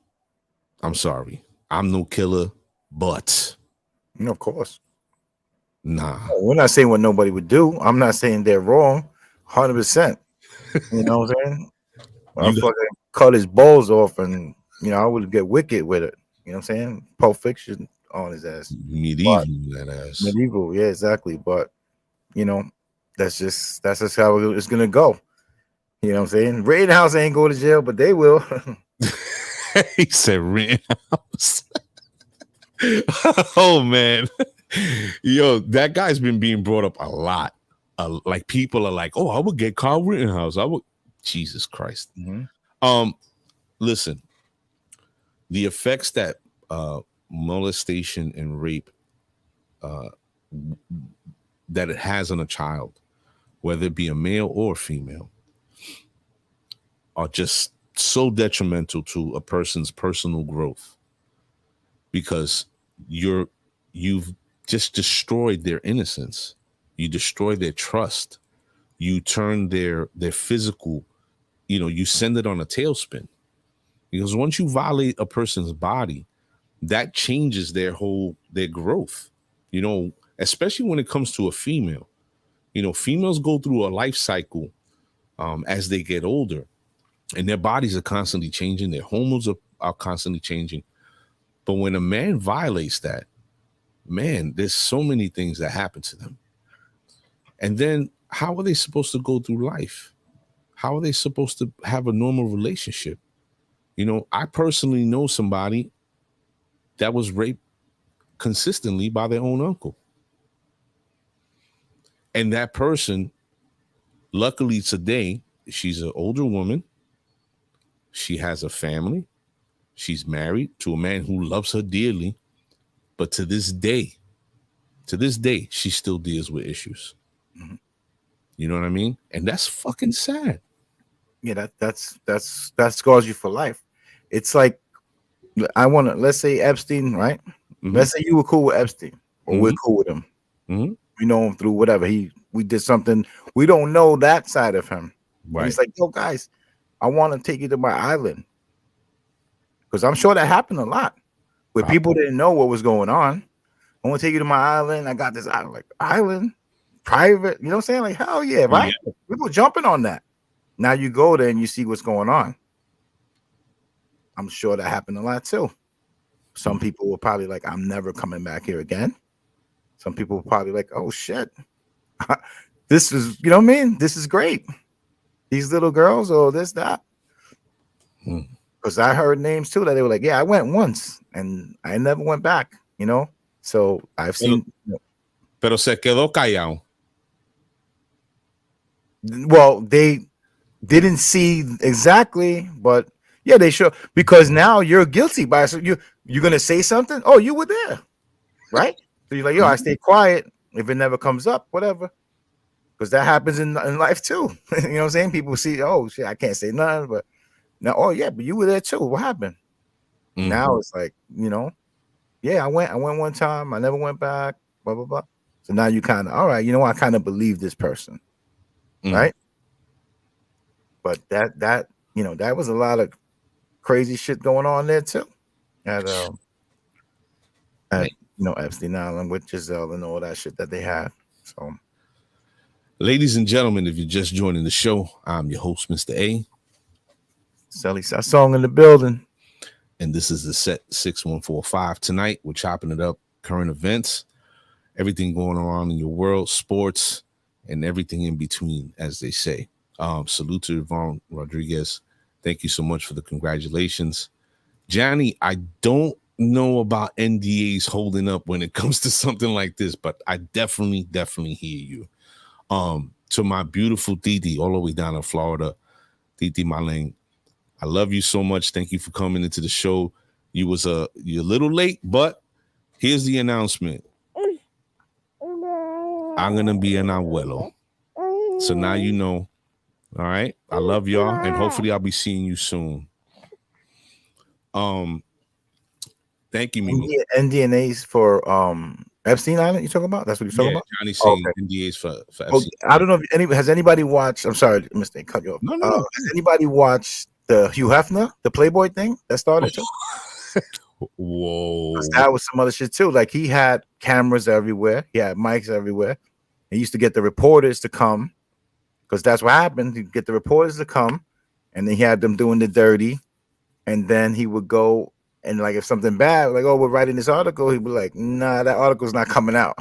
I'm sorry. I'm no killer, but Of course. Nah. We're not saying what nobody would do. I'm not saying they're wrong, 100%. You know what I'm saying? I'll fucking cut his balls off, and I would get wicked with it. You know what I'm saying? Pulp Fiction on his ass. Medieval, that ass. Medieval, yeah, exactly. But that's just how it's gonna go. You know what I'm saying? Rittenhouse ain't go to jail, but they will. He said Rittenhouse. Oh man. Yo, that guy's been being brought up a lot. Like, people are like, oh, I would get Kyle Rittenhouse. Jesus Christ. Listen, the effects that molestation and rape that it has on a child, whether it be a male or female, are just so detrimental to a person's personal growth, because you've just destroyed their innocence. You destroy their trust. You turn their physical, you send it on a tailspin. Because once you violate a person's body, that changes their growth, especially when it comes to a female. Females go through a life cycle as they get older, and their bodies are constantly changing. Their hormones are constantly changing. But when a man violates that, man, there's so many things that happen to them. And then how are they supposed to go through life? How are they supposed to have a normal relationship? I personally know somebody that was raped consistently by their own uncle. And that person, luckily today, she's an older woman. She has a family. She's married to a man who loves her dearly. But to this day, she still deals with issues. Mm-hmm. You know what I mean? And that's fucking sad. Yeah, that scars you for life. It's like, let's say Epstein, right? Mm-hmm. Let's say you were cool with Epstein, or we're cool with him. Mm-hmm. We know him through whatever. We did something. We don't know that side of him. Right. He's like, yo, guys, I want to take you to my island. Because I'm sure that happened a lot where people didn't know what was going on. I want to take you to my island. I got this island, like island, private. You know what I'm saying? Like, hell yeah, right? Yeah. People jumping on that. Now you go there and you see what's going on. I'm sure that happened a lot too. Some people were probably like, I'm never coming back here again. Some people were probably like, oh shit. This is, you know what I mean? This is great. These little girls or this, that. Because I heard names too that they were like, yeah, I went once and I never went back, So I've seen. Pero se quedó callado. Well, they didn't see exactly, but yeah, they should, because now you're guilty by, so you're gonna say something. Oh, you were there, right? So you're like, yo, I stay quiet. If it never comes up, whatever. Because that happens in life too. You know what I'm saying? People see, oh shit, I can't say nothing, but now, oh yeah, but you were there too. What happened? Mm-hmm. Now it's like, yeah, I went one time, I never went back, blah blah blah. So now you kind of, all right, I kind of believe this person, right? But that was a lot of crazy shit going on there too. At Epstein Island with Giselle and all that shit that they had. So, ladies and gentlemen, if you're just joining the show, I'm your host, Mr. A. Sally Song in the building. And this is the set 6145. Tonight, we're chopping it up. Current events, everything going on in your world, sports, and everything in between, as they say. Salute to Yvonne Rodriguez. Thank you so much for the congratulations. Johnny, I don't know about NDAs holding up when it comes to something like this, but I definitely hear you. To my beautiful Didi, all the way down in Florida, Didi Maleng, I love you so much. Thank you for coming into the show. You're a little late, but here's the announcement. I'm gonna be an abuelo. So now you know. All right. I love y'all, and hopefully I'll be seeing you soon. Thank you, Mimi. NDAs for Epstein Island. You talking about? That's what you're talking about. Johnny's saying NDAs for Epstein. I don't know if has anybody watched. I'm sorry, mistake, cut you off. No. Has anybody watched the Hugh Hefner, the Playboy thing that started? Whoa, that was some other shit too. Like he had cameras everywhere. He had mics everywhere. He used to get the reporters to come because that's what happened. He'd get the reporters to come, and then he had them doing the dirty, and then he would go. And like if something bad, like, oh, we're writing this article, he'd be like, nah, that article's not coming out.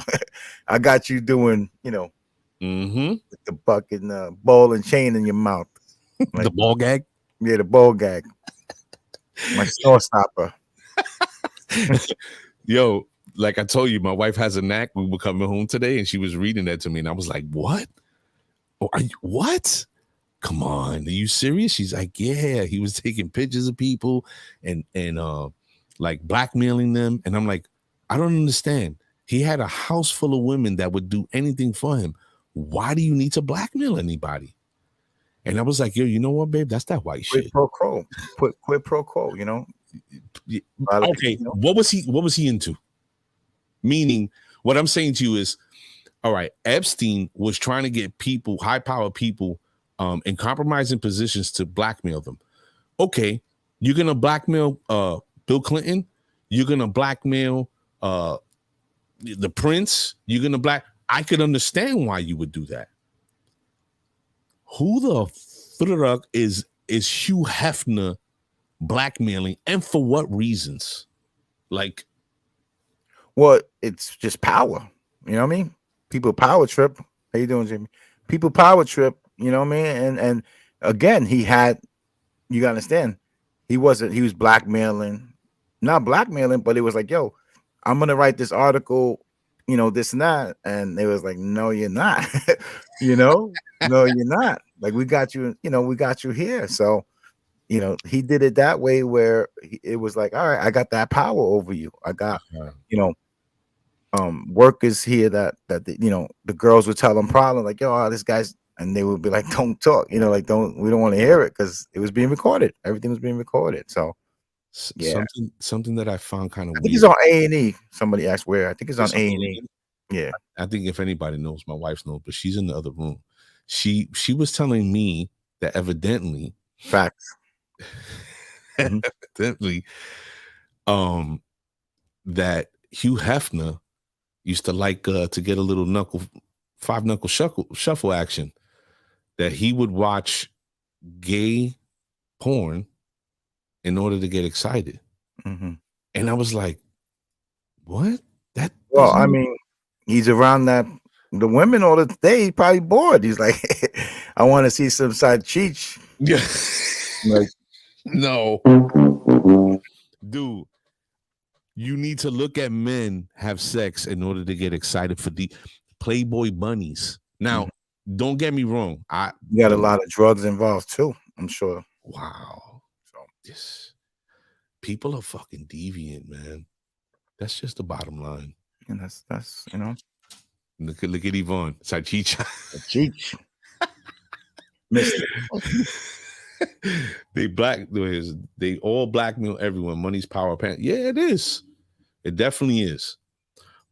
I got you doing, with the bucket and ball and chain in your mouth. Like, the ball gag? Yeah, the ball gag. My store stopper. Yo, like I told you, my wife has a knack. We were coming home today and she was reading that to me, and I was like, what? Oh, what? Come on, are you serious? She's like, yeah, he was taking pictures of people and like blackmailing them. And I'm like, I don't understand. He had a house full of women that would do anything for him. Why do you need to blackmail anybody? And I was like, yo, you know what, babe? That's that white shit. Quid pro quo, Okay, what was he into? Meaning, what I'm saying to you is, all right, Epstein was trying to get people, high-powered people, in compromising positions to blackmail them. Okay, you're gonna blackmail Bill Clinton. You're gonna blackmail the prince. You're gonna I could understand why you would do that. Who the fuck is Hugh Hefner blackmailing, and for what reasons? Like, well, it's just power. You know what I mean? People power trip. How you doing, Jimmy? People power trip. You know what I mean? And again, you gotta understand, he was blackmailing, not blackmailing, but it was like, yo, I'm gonna write this article, this and that. And it was like, no, you're not. No, you're not. Like, we got you, we got you here. So, he did it that way where it was like, all right, I got that power over you. I got, workers here that the girls would tell them problem, like, yo, this guy's. And they would be like, don't talk, we don't want to hear it because it was being recorded. Everything was being recorded. So, yeah. Something that I found kind of weird. I think it's on A&E. Somebody asked where. I think it's on A&E. Yeah. I think if anybody knows, my wife knows, but she's in the other room. She was telling me that evidently. Facts. Evidently, that Hugh Hefner used to like to get a little five knuckle shuffle action. That he would watch gay porn in order to get excited. And I was like, what? Well, I mean, he's around the women all the day. He's probably bored. He's like, I want to see some side cheech. Yeah. Like, no. Dude, you need to look at men have sex in order to get excited for the Playboy bunnies. Now, don't get me wrong. You got a lot of drugs involved too, I'm sure. Wow. So people are fucking deviant, man. That's just the bottom line. And that's Look at Yvonne. Sachicha. They all blackmail everyone. Money's power. Yeah, it is. It definitely is.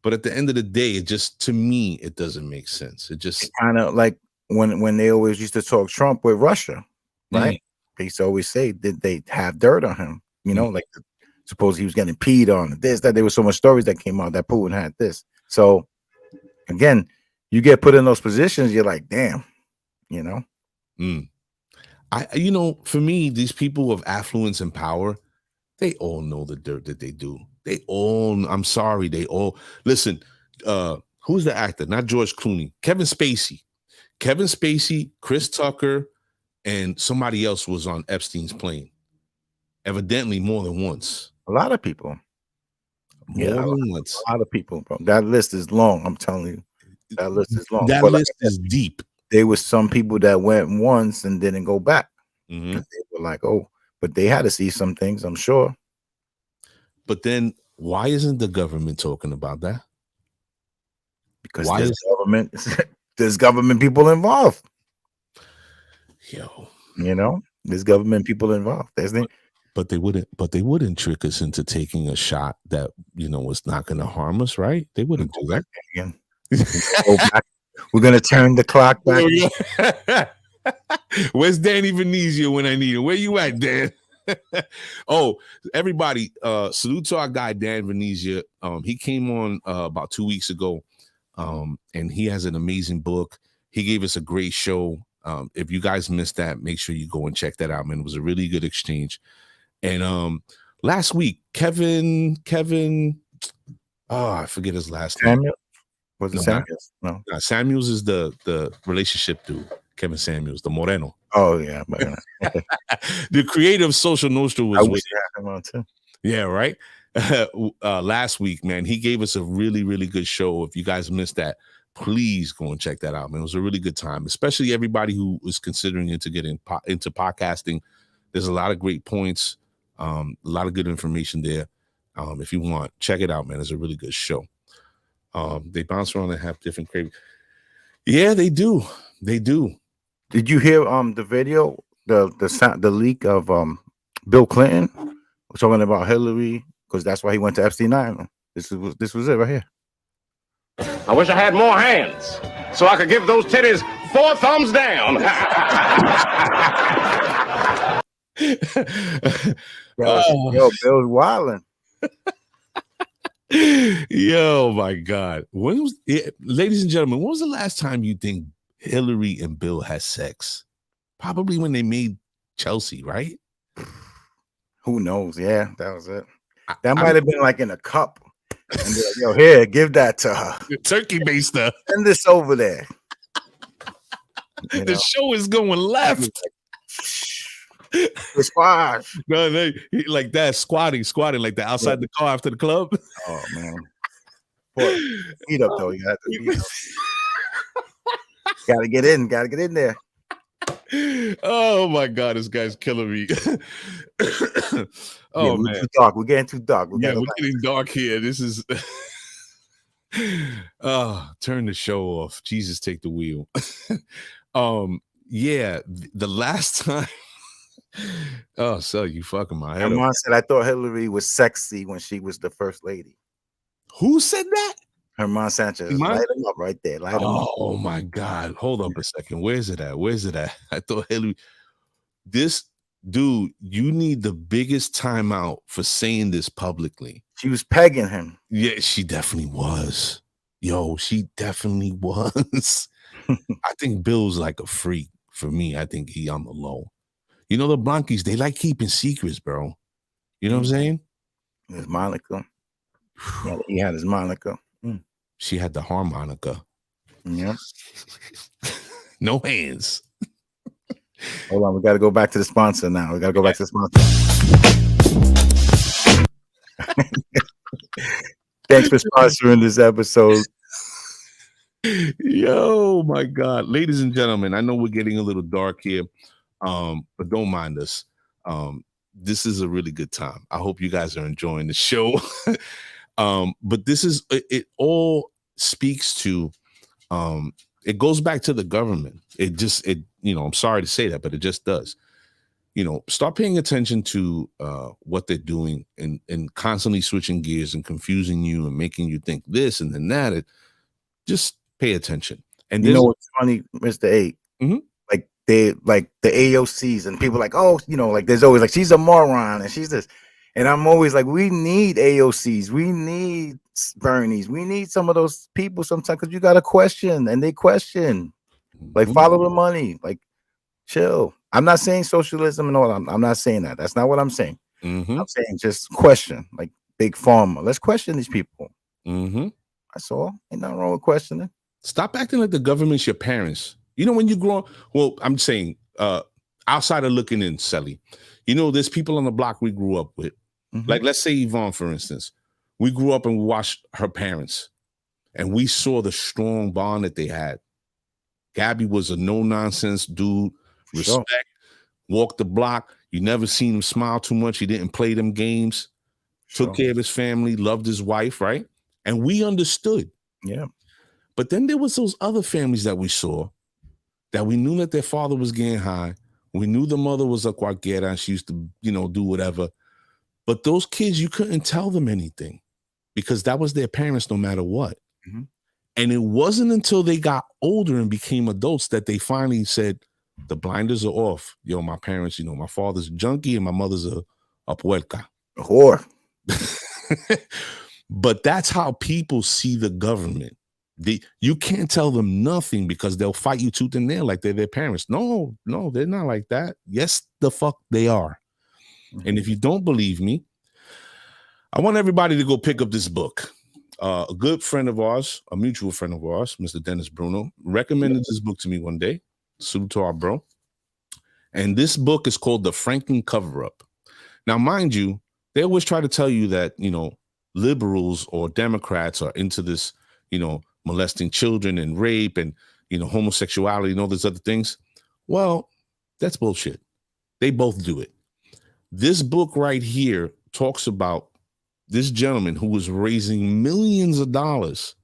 But at the end of the day, to me, it doesn't make sense. It just kind of like when they always used to talk Trump with Russia, right? They used to always say that they have dirt on him, like suppose he was getting peed on, this, that. There was so much stories that came out that Putin had this. So again, you get put in those positions, you're like, damn, for me, these people of affluence and power, they all know the dirt that they do. I'm sorry, they all listen. Who's the actor? Not George Clooney. Kevin Spacey, Chris Tucker, and somebody else was on Epstein's plane. Evidently, more than once. A lot of people. More than once. A lot of people, bro. That list is long. I'm telling you. That list is long. That but list is deep. There was some people that went once and didn't go back. Mm-hmm. They were like, oh, but they had to see some things, I'm sure. But then why isn't the government talking about that? Because there's government people involved. Yo. You know, there's government people involved. But they wouldn't trick us into taking a shot that, you know, was not going to harm us, right? They wouldn't do that. Again. We're going to turn the clock back. Where's Danny Venezia when I need him? Where you at, Dan? Oh, everybody, salute to our guy, Dan Venezia. He came on about 2 weeks ago, and he has an amazing book. He gave us a great show. If you guys missed that, make sure you go and check that out, man. It was a really good exchange. And last week, Kevin, I forget his last name. Samuel? Was it Samuels? No. Samuels is the relationship dude. Kevin Samuels, the Moreno. Oh yeah, the creator of Social Nostra was with him on too. Yeah, right. Last week, man, he gave us a really, really good show. If you guys missed that, please go and check that out, man. It was a really good time, especially everybody who was considering into getting into podcasting. There's a lot of great points, a lot of good information there. If you want, check it out, man. It's a really good show. They bounce around and have different cravings. Yeah, they do. They do. Did you hear the video, the leak of Bill Clinton talking about Hillary? Because that's why he went to Epstein Island. This was it right here. I wish I had more hands so I could give those titties 4 thumbs down. Yo, Bill's wilding. Yo, my God. Ladies and gentlemen, when was the last time you think Hillary and Bill had sex? Probably when they made Chelsea, right? Who knows? Yeah, that was it. That might have been like in a cup. And like, yo, here, give that to her. Turkey baster. Send this over there. The show is going left. Squash. No, like that, squatting like that outside the car after the club. Oh man. Boy, feet up though. You got to feet up. Gotta get in there. Oh my God, this guy's killing me. Oh man, too dark. We're getting too dark. We're getting dark here. This is turn the show off. Jesus, take the wheel. Yeah, the last time. Oh, so you fucking my head. My mom said I thought Hillary was sexy when she was the first lady. Who said that? Herman Sanchez. Light him up right there. Light him up. Oh my God. Hold up a second. Where's it at? I thought Hillary. This dude, you need the biggest timeout for saying this publicly. She was pegging him. Yeah, she definitely was. Yo, she definitely was. I think Bill's like a freak. For me, I think he on the low. You know, the Blanquies, they like keeping secrets, bro. You know what I'm saying? His Monica. Yeah, he had his Monica. She had the harmonica. Yeah. No hands. Hold on, we got to go back to the sponsor now. We got to go back to the sponsor. Thanks for sponsoring this episode. Yo, my God. Ladies and gentlemen, I know we're getting a little dark here, but don't mind us. This is a really good time. I hope you guys are enjoying the show. But this is, it all speaks to, it goes back to the government. I'm sorry to say that, but it just does. Start paying attention to what they're doing and constantly switching gears and confusing you and making you think this and then that. Just pay attention. And you know what's funny, Mr. A? Mm-hmm. Like the AOCs and people like, oh, like there's always like she's a moron and she's this. And I'm always like, we need AOCs, we need Bernies, we need some of those people sometimes because you got to question and they question. Like follow the money, like chill. I'm not saying socialism and all. I'm not saying that. That's not what I'm saying. Mm-hmm. I'm saying just question, like big pharma. Let's question these people. Mm-hmm. That's all. Ain't nothing wrong with questioning. Stop acting like the government's your parents. When you grow up, well, I'm saying, I outside of looking in, Sally, you know, there's people on the block we grew up with. Like, let's say Yvonne, for instance. We grew up and watched her parents, and we saw the strong bond that they had. Gabby was a no-nonsense dude, respect, walked the block. You never seen him smile too much. He didn't play them games, took care of his family, loved his wife, right? And we understood. Yeah. But then there was those other families that we saw that we knew that their father was getting high. We knew the mother was a cualquiera and she used to, you know, do whatever. But those kids, you couldn't tell them anything because that was their parents no matter what. And it wasn't until they got older and became adults that they finally said, the blinders are off. Yo, my parents, you know, my father's a junkie and my mother's a puerca. A whore. But that's how people see the government. You can't tell them nothing because they'll fight you tooth and nail like they're their parents. No, they're not like that. Yes, the fuck they are. And if you don't believe me, I want everybody to go pick up this book. A good friend of ours, a mutual friend of ours, Mr. Dennis Bruno, recommended this book to me one day. Salute to our bro. And this book is called The Franklin Cover-Up. Now, mind you, they always try to tell you that, you know, liberals or Democrats are into this, you know, molesting children and rape and, you know, homosexuality and all these other things. Well, that's bullshit. They both do it. This book right here talks about this gentleman who was raising millions of dollars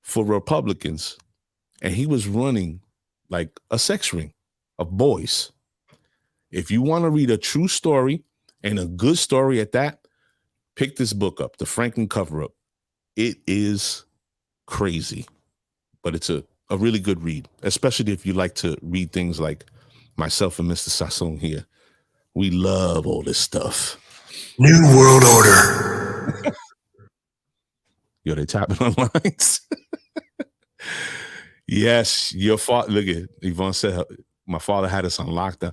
for Republicans, and he was running like a sex ring of boys. If you want to read a true story and a good story at that, pick this book up, The Franklin Cover-Up. It is crazy, but it's a really good read, especially if you like to read things like myself and Mr. Sasson here. We love all this stuff. New World Order. Yo, they tapping on lines. Yes, your father. Look at Yvonne said my father had us on lockdown.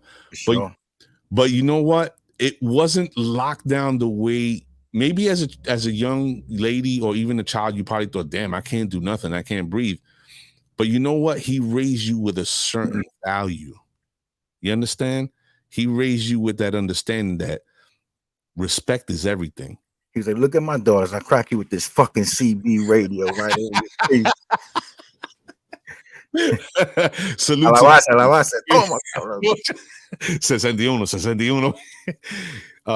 But you know what? It wasn't locked down the way maybe as a young lady or even a child, you probably thought, damn, I can't do nothing. I can't breathe. But you know what? He raised you with a certain value. You understand? He raised you with that understanding that respect is everything. He was like, look at my daughters. I crack you with this fucking CB radio right over your face. Salute to 61.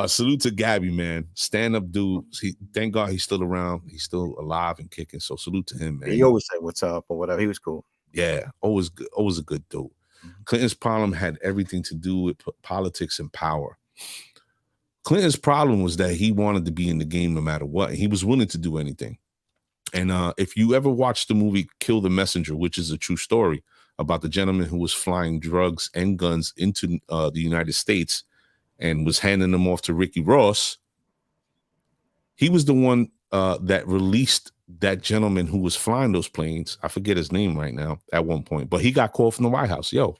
Salute to Gabby, man. Stand-up dude. Thank God he's still around. He's still alive and kicking. So salute to him, man. He always said what's up or whatever. He was cool. Yeah, always good. Always a good dude. Clinton's problem had everything to do with politics and power. Clinton's problem was that he wanted to be in the game no matter what. He was willing to do anything. And if you ever watched the movie Kill the Messenger, which is a true story about the gentleman who was flying drugs and guns into the United States and was handing them off to Ricky Ross, he was the one that released that gentleman who was flying those planes. I forget his name right now at one point, but he got called from the White House. Yo,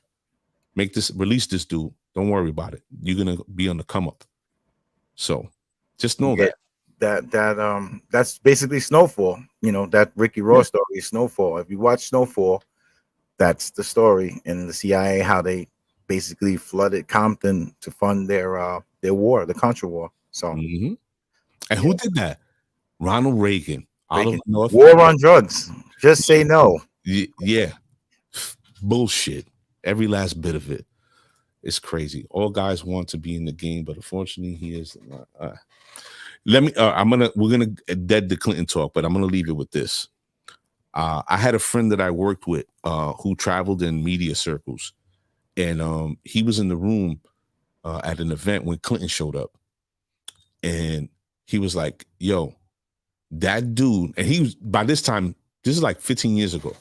release this dude. Don't worry about it. You're going to be on the come up. So just know that's basically Snowfall. You know, that Ricky Ross story is Snowfall. If you watch Snowfall, that's the story. And the CIA, how they basically flooded Compton to fund their war, the Contra War. So, and who did that? Ronald Reagan. War on drugs. Just say no. Yeah. Bullshit. Every last bit of it. It's crazy. All guys want to be in the game, but unfortunately, he is. We're gonna dead the Clinton talk, but I'm gonna leave it with this. I had a friend that I worked with who traveled in media circles, and he was in the room at an event when Clinton showed up, and he was like, "Yo, that dude," and he was by this time. This is like 15 years ago.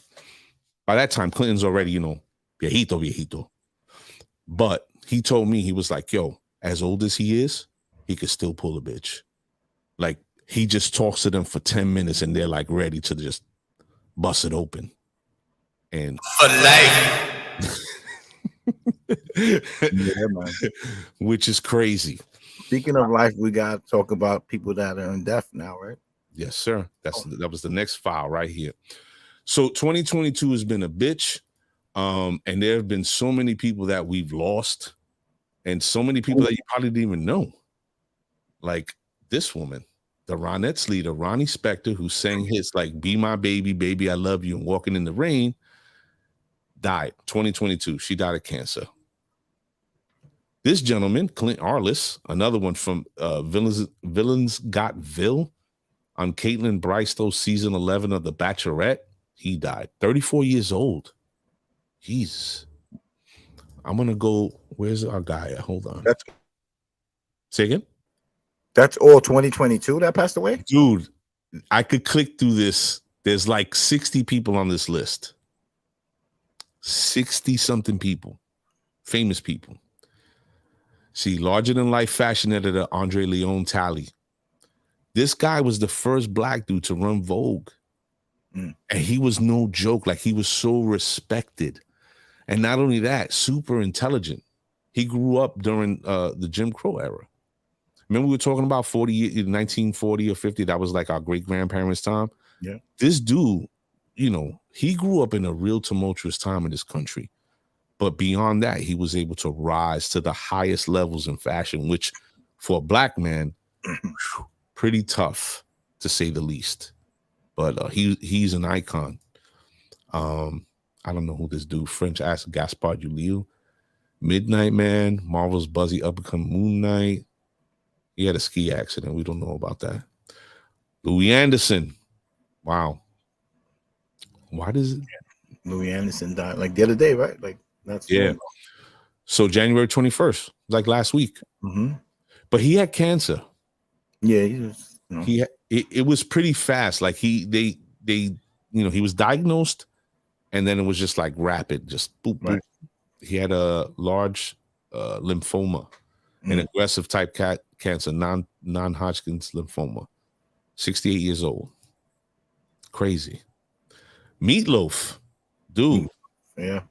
By that time, Clinton's already, you know, viejito. But he told me, he was like, yo, as old as he is, he could still pull a bitch. Like, he just talks to them for 10 minutes and they're like ready to just bust it open. And for life. Yeah, man. Which is crazy. Speaking of life, we got to talk about people that are in death now, right? Yes, sir. That was the next file right here. So 2022 has been a bitch. And there have been so many people that we've lost, and so many people that you probably didn't even know. Like this woman, the Ronettes leader, Ronnie Spector, who sang hits like Be My Baby, Baby, I Love You, and Walking in the Rain, died 2022. She died of cancer. This gentleman, Clint Arliss, another one from Villains Got Vil on Caitlin Bristow's season 11 of The Bachelorette, he died. 34 years old. Jesus. I'm going to go. Where's our guy? Hold on. Say again? That's all 2022 that passed away? Dude, I could click through this. There's like 60 people on this list. 60-something people. Famous people. See, larger-than-life fashion editor Andre Leon Talley. This guy was the first black dude to run Vogue. And he was no joke. Like, he was so respected. And not only that, super intelligent. He grew up during the Jim Crow era. Remember we were talking about 1940 or 50? That was like our great-grandparents' time. Yeah. This dude, you know, he grew up in a real tumultuous time in this country. But beyond that, he was able to rise to the highest levels in fashion, which for a black man, pretty tough to say the least. But he's an icon. I don't know who this dude, French asked Gaspard Ulliel, Midnight Man, Marvel's Buzzy Uppercut Moon Knight. He had a ski accident. We don't know about that. Louie Anderson. Wow. Why does it? Louie Anderson died like the other day, right? Like that's So January 21st, like last week. But he had cancer. Yeah, he was. You know. It was pretty fast. Like they he was diagnosed, and then it was just like rapid, just boop, boop. Right. He had a large lymphoma, an aggressive type cancer, non-Hodgkin's lymphoma. 68 years old. Crazy. Meatloaf, dude. Yeah.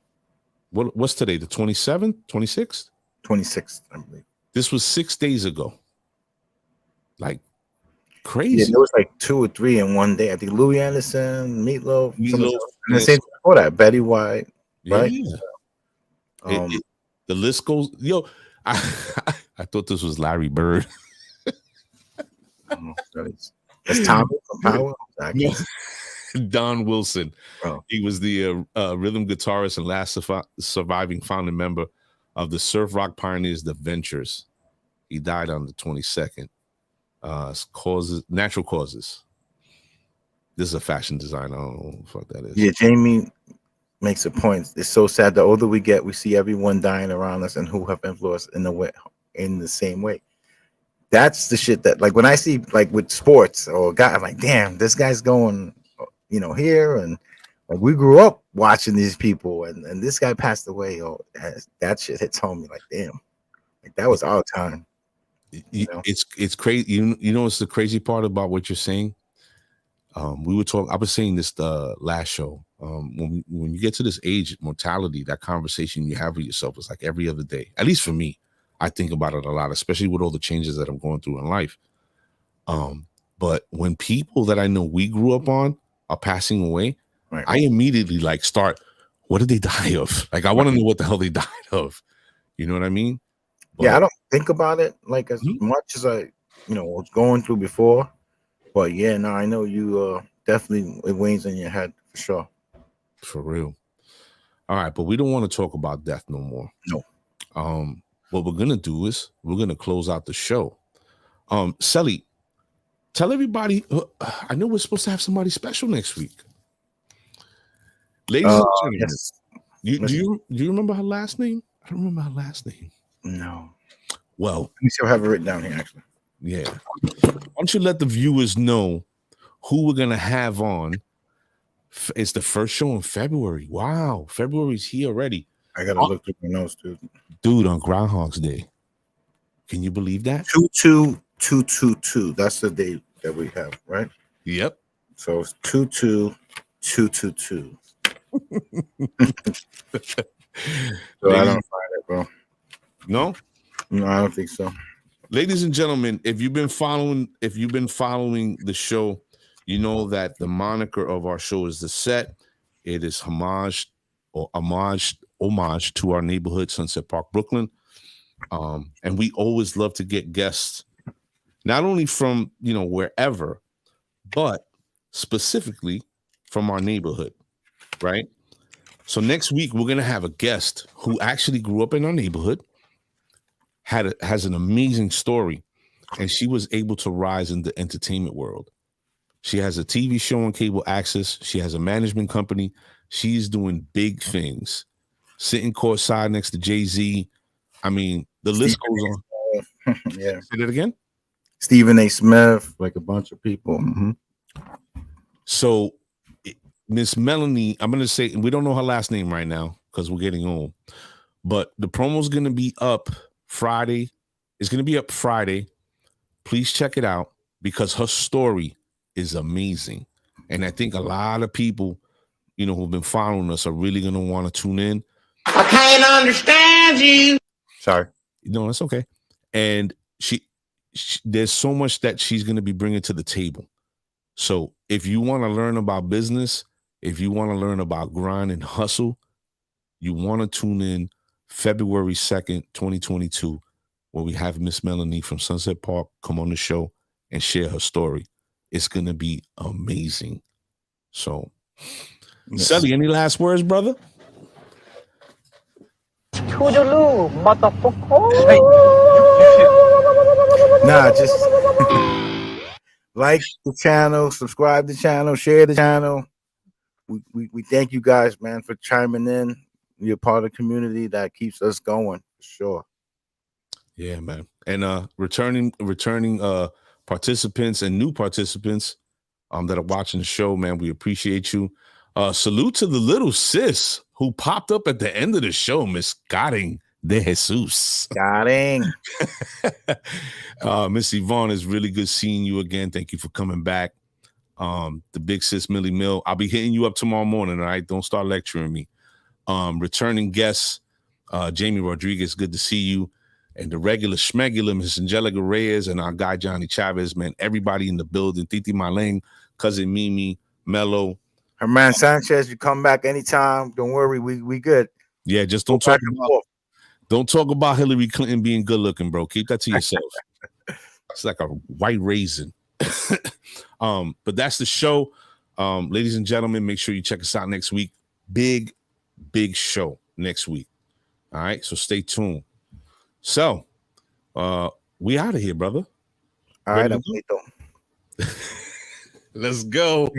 What's today? The 27th, 26th? 26th, I believe. This was 6 days ago. Like crazy. Yeah, there was like 2 or 3 in one day. I think Louie Anderson, Meatloaf, and the same before that, Betty White, right? Yeah. The list goes. Yo, I thought this was Larry Bird. That's Tommy from Power. No. Don Wilson. Oh. He was the rhythm guitarist and last surviving founding member of the surf rock pioneers, The Ventures. He died on the 22nd. Natural causes. This is a fashion designer. I don't know what the fuck that is. Yeah, Jamie makes a point. It's so sad. The older we get, we see everyone dying around us and who have influenced in the same way. That's the shit that, like, when I see, like, with sports or guy, I'm like, damn, this guy's going, you know, here, and like we grew up watching these people, and this guy passed away. Oh, that shit hits home. Me like, damn, like that was our time. You know? It's crazy. You know what's the crazy part about what you're saying? We were talking. I was saying this the last show. When you get to this age, mortality, that conversation you have with yourself is like every other day. At least for me, I think about it a lot, especially with all the changes that I'm going through in life. But when people that I know we grew up on are passing away, right. I immediately like start. What did they die of? Like I want to know what the hell they died of. You know what I mean? But, yeah, I don't think about it like as much as I, was going through before. But yeah, no, I know you definitely, it weighs in your head for sure. For real. All right, but we don't want to talk about death no more. No. What we're gonna do is we're gonna close out the show. Sally, tell everybody. I know we're supposed to have somebody special next week. Ladies and gentlemen, yes. Do you remember her last name? I don't remember her last name. No. Well, let me see if I have it written down here, actually. Yeah. Why don't you let the viewers know who we're gonna have on? It's the first show in February. Wow, February's here already. I gotta look through my notes, dude. On Groundhog's Day, can you believe that? 22222. That's the date that we have, right? Yep. So it's 22222. So I don't find it, bro. No, I don't think so. Ladies and gentlemen, if you've been following the show, you know that the moniker of our show is The Set. It is homage or homage to our neighborhood, Sunset Park, Brooklyn. And we always love to get guests, not only from, wherever, but specifically from our neighborhood, right? So next week, we're going to have a guest who actually grew up in our neighborhood, has an amazing story, and she was able to rise in the entertainment world. She has a TV show on cable access. She has a management company. She's doing big things, sitting courtside next to Jay-Z. I mean, the list goes on. Yeah. Say that again? Stephen A. Smith, like a bunch of people. Mm-hmm. So Miss Melanie, I'm going to say, we don't know her last name right now because we're getting old, but the promo is going to be up Friday. It's going to be up Friday. Please check it out because her story is amazing. And I think a lot of people, who've been following us are really going to want to tune in. I can't understand you. Sorry. No, that's okay. And she there's so much that she's going to be bringing to the table. So if you want to learn about business, if you want to learn about grind and hustle, you want to tune in February 2nd, 2022, where we have Miss Melanie from Sunset Park come on the show and share her story. It's going to be amazing. So, Sully, any last words, brother? Toodaloo, motherfucker. Nah, just like the channel, subscribe to the channel, share the channel. We thank you guys, man, for chiming in. You're part of the community that keeps us going, for sure. Yeah, man. And returning participants and new participants that are watching the show, man, we appreciate you. Salute to the little sis who popped up at the end of the show, Miss Garing de Jesus. Garing. Miss Yvonne, is really good seeing you again. Thank you for coming back. The big sis Millie Mill. I'll be hitting you up tomorrow morning. All right, don't start lecturing me. Returning guests, Jamie Rodriguez, good to see you. And the regular schmegular, Miss Angelica Reyes, and our guy Johnny Chavez, man. Everybody in the building. Titi Maleng, cousin Mimi, Mello. Herman Sanchez, you come back anytime. Don't worry, we good. Yeah, just don't talk about Hillary Clinton being good looking, bro. Keep that to yourself. It's like a white raisin. But that's the show. Ladies and gentlemen, make sure you check us out next week. Big show next week. All right, so stay tuned. So we out of here, brother. All right, Let's go.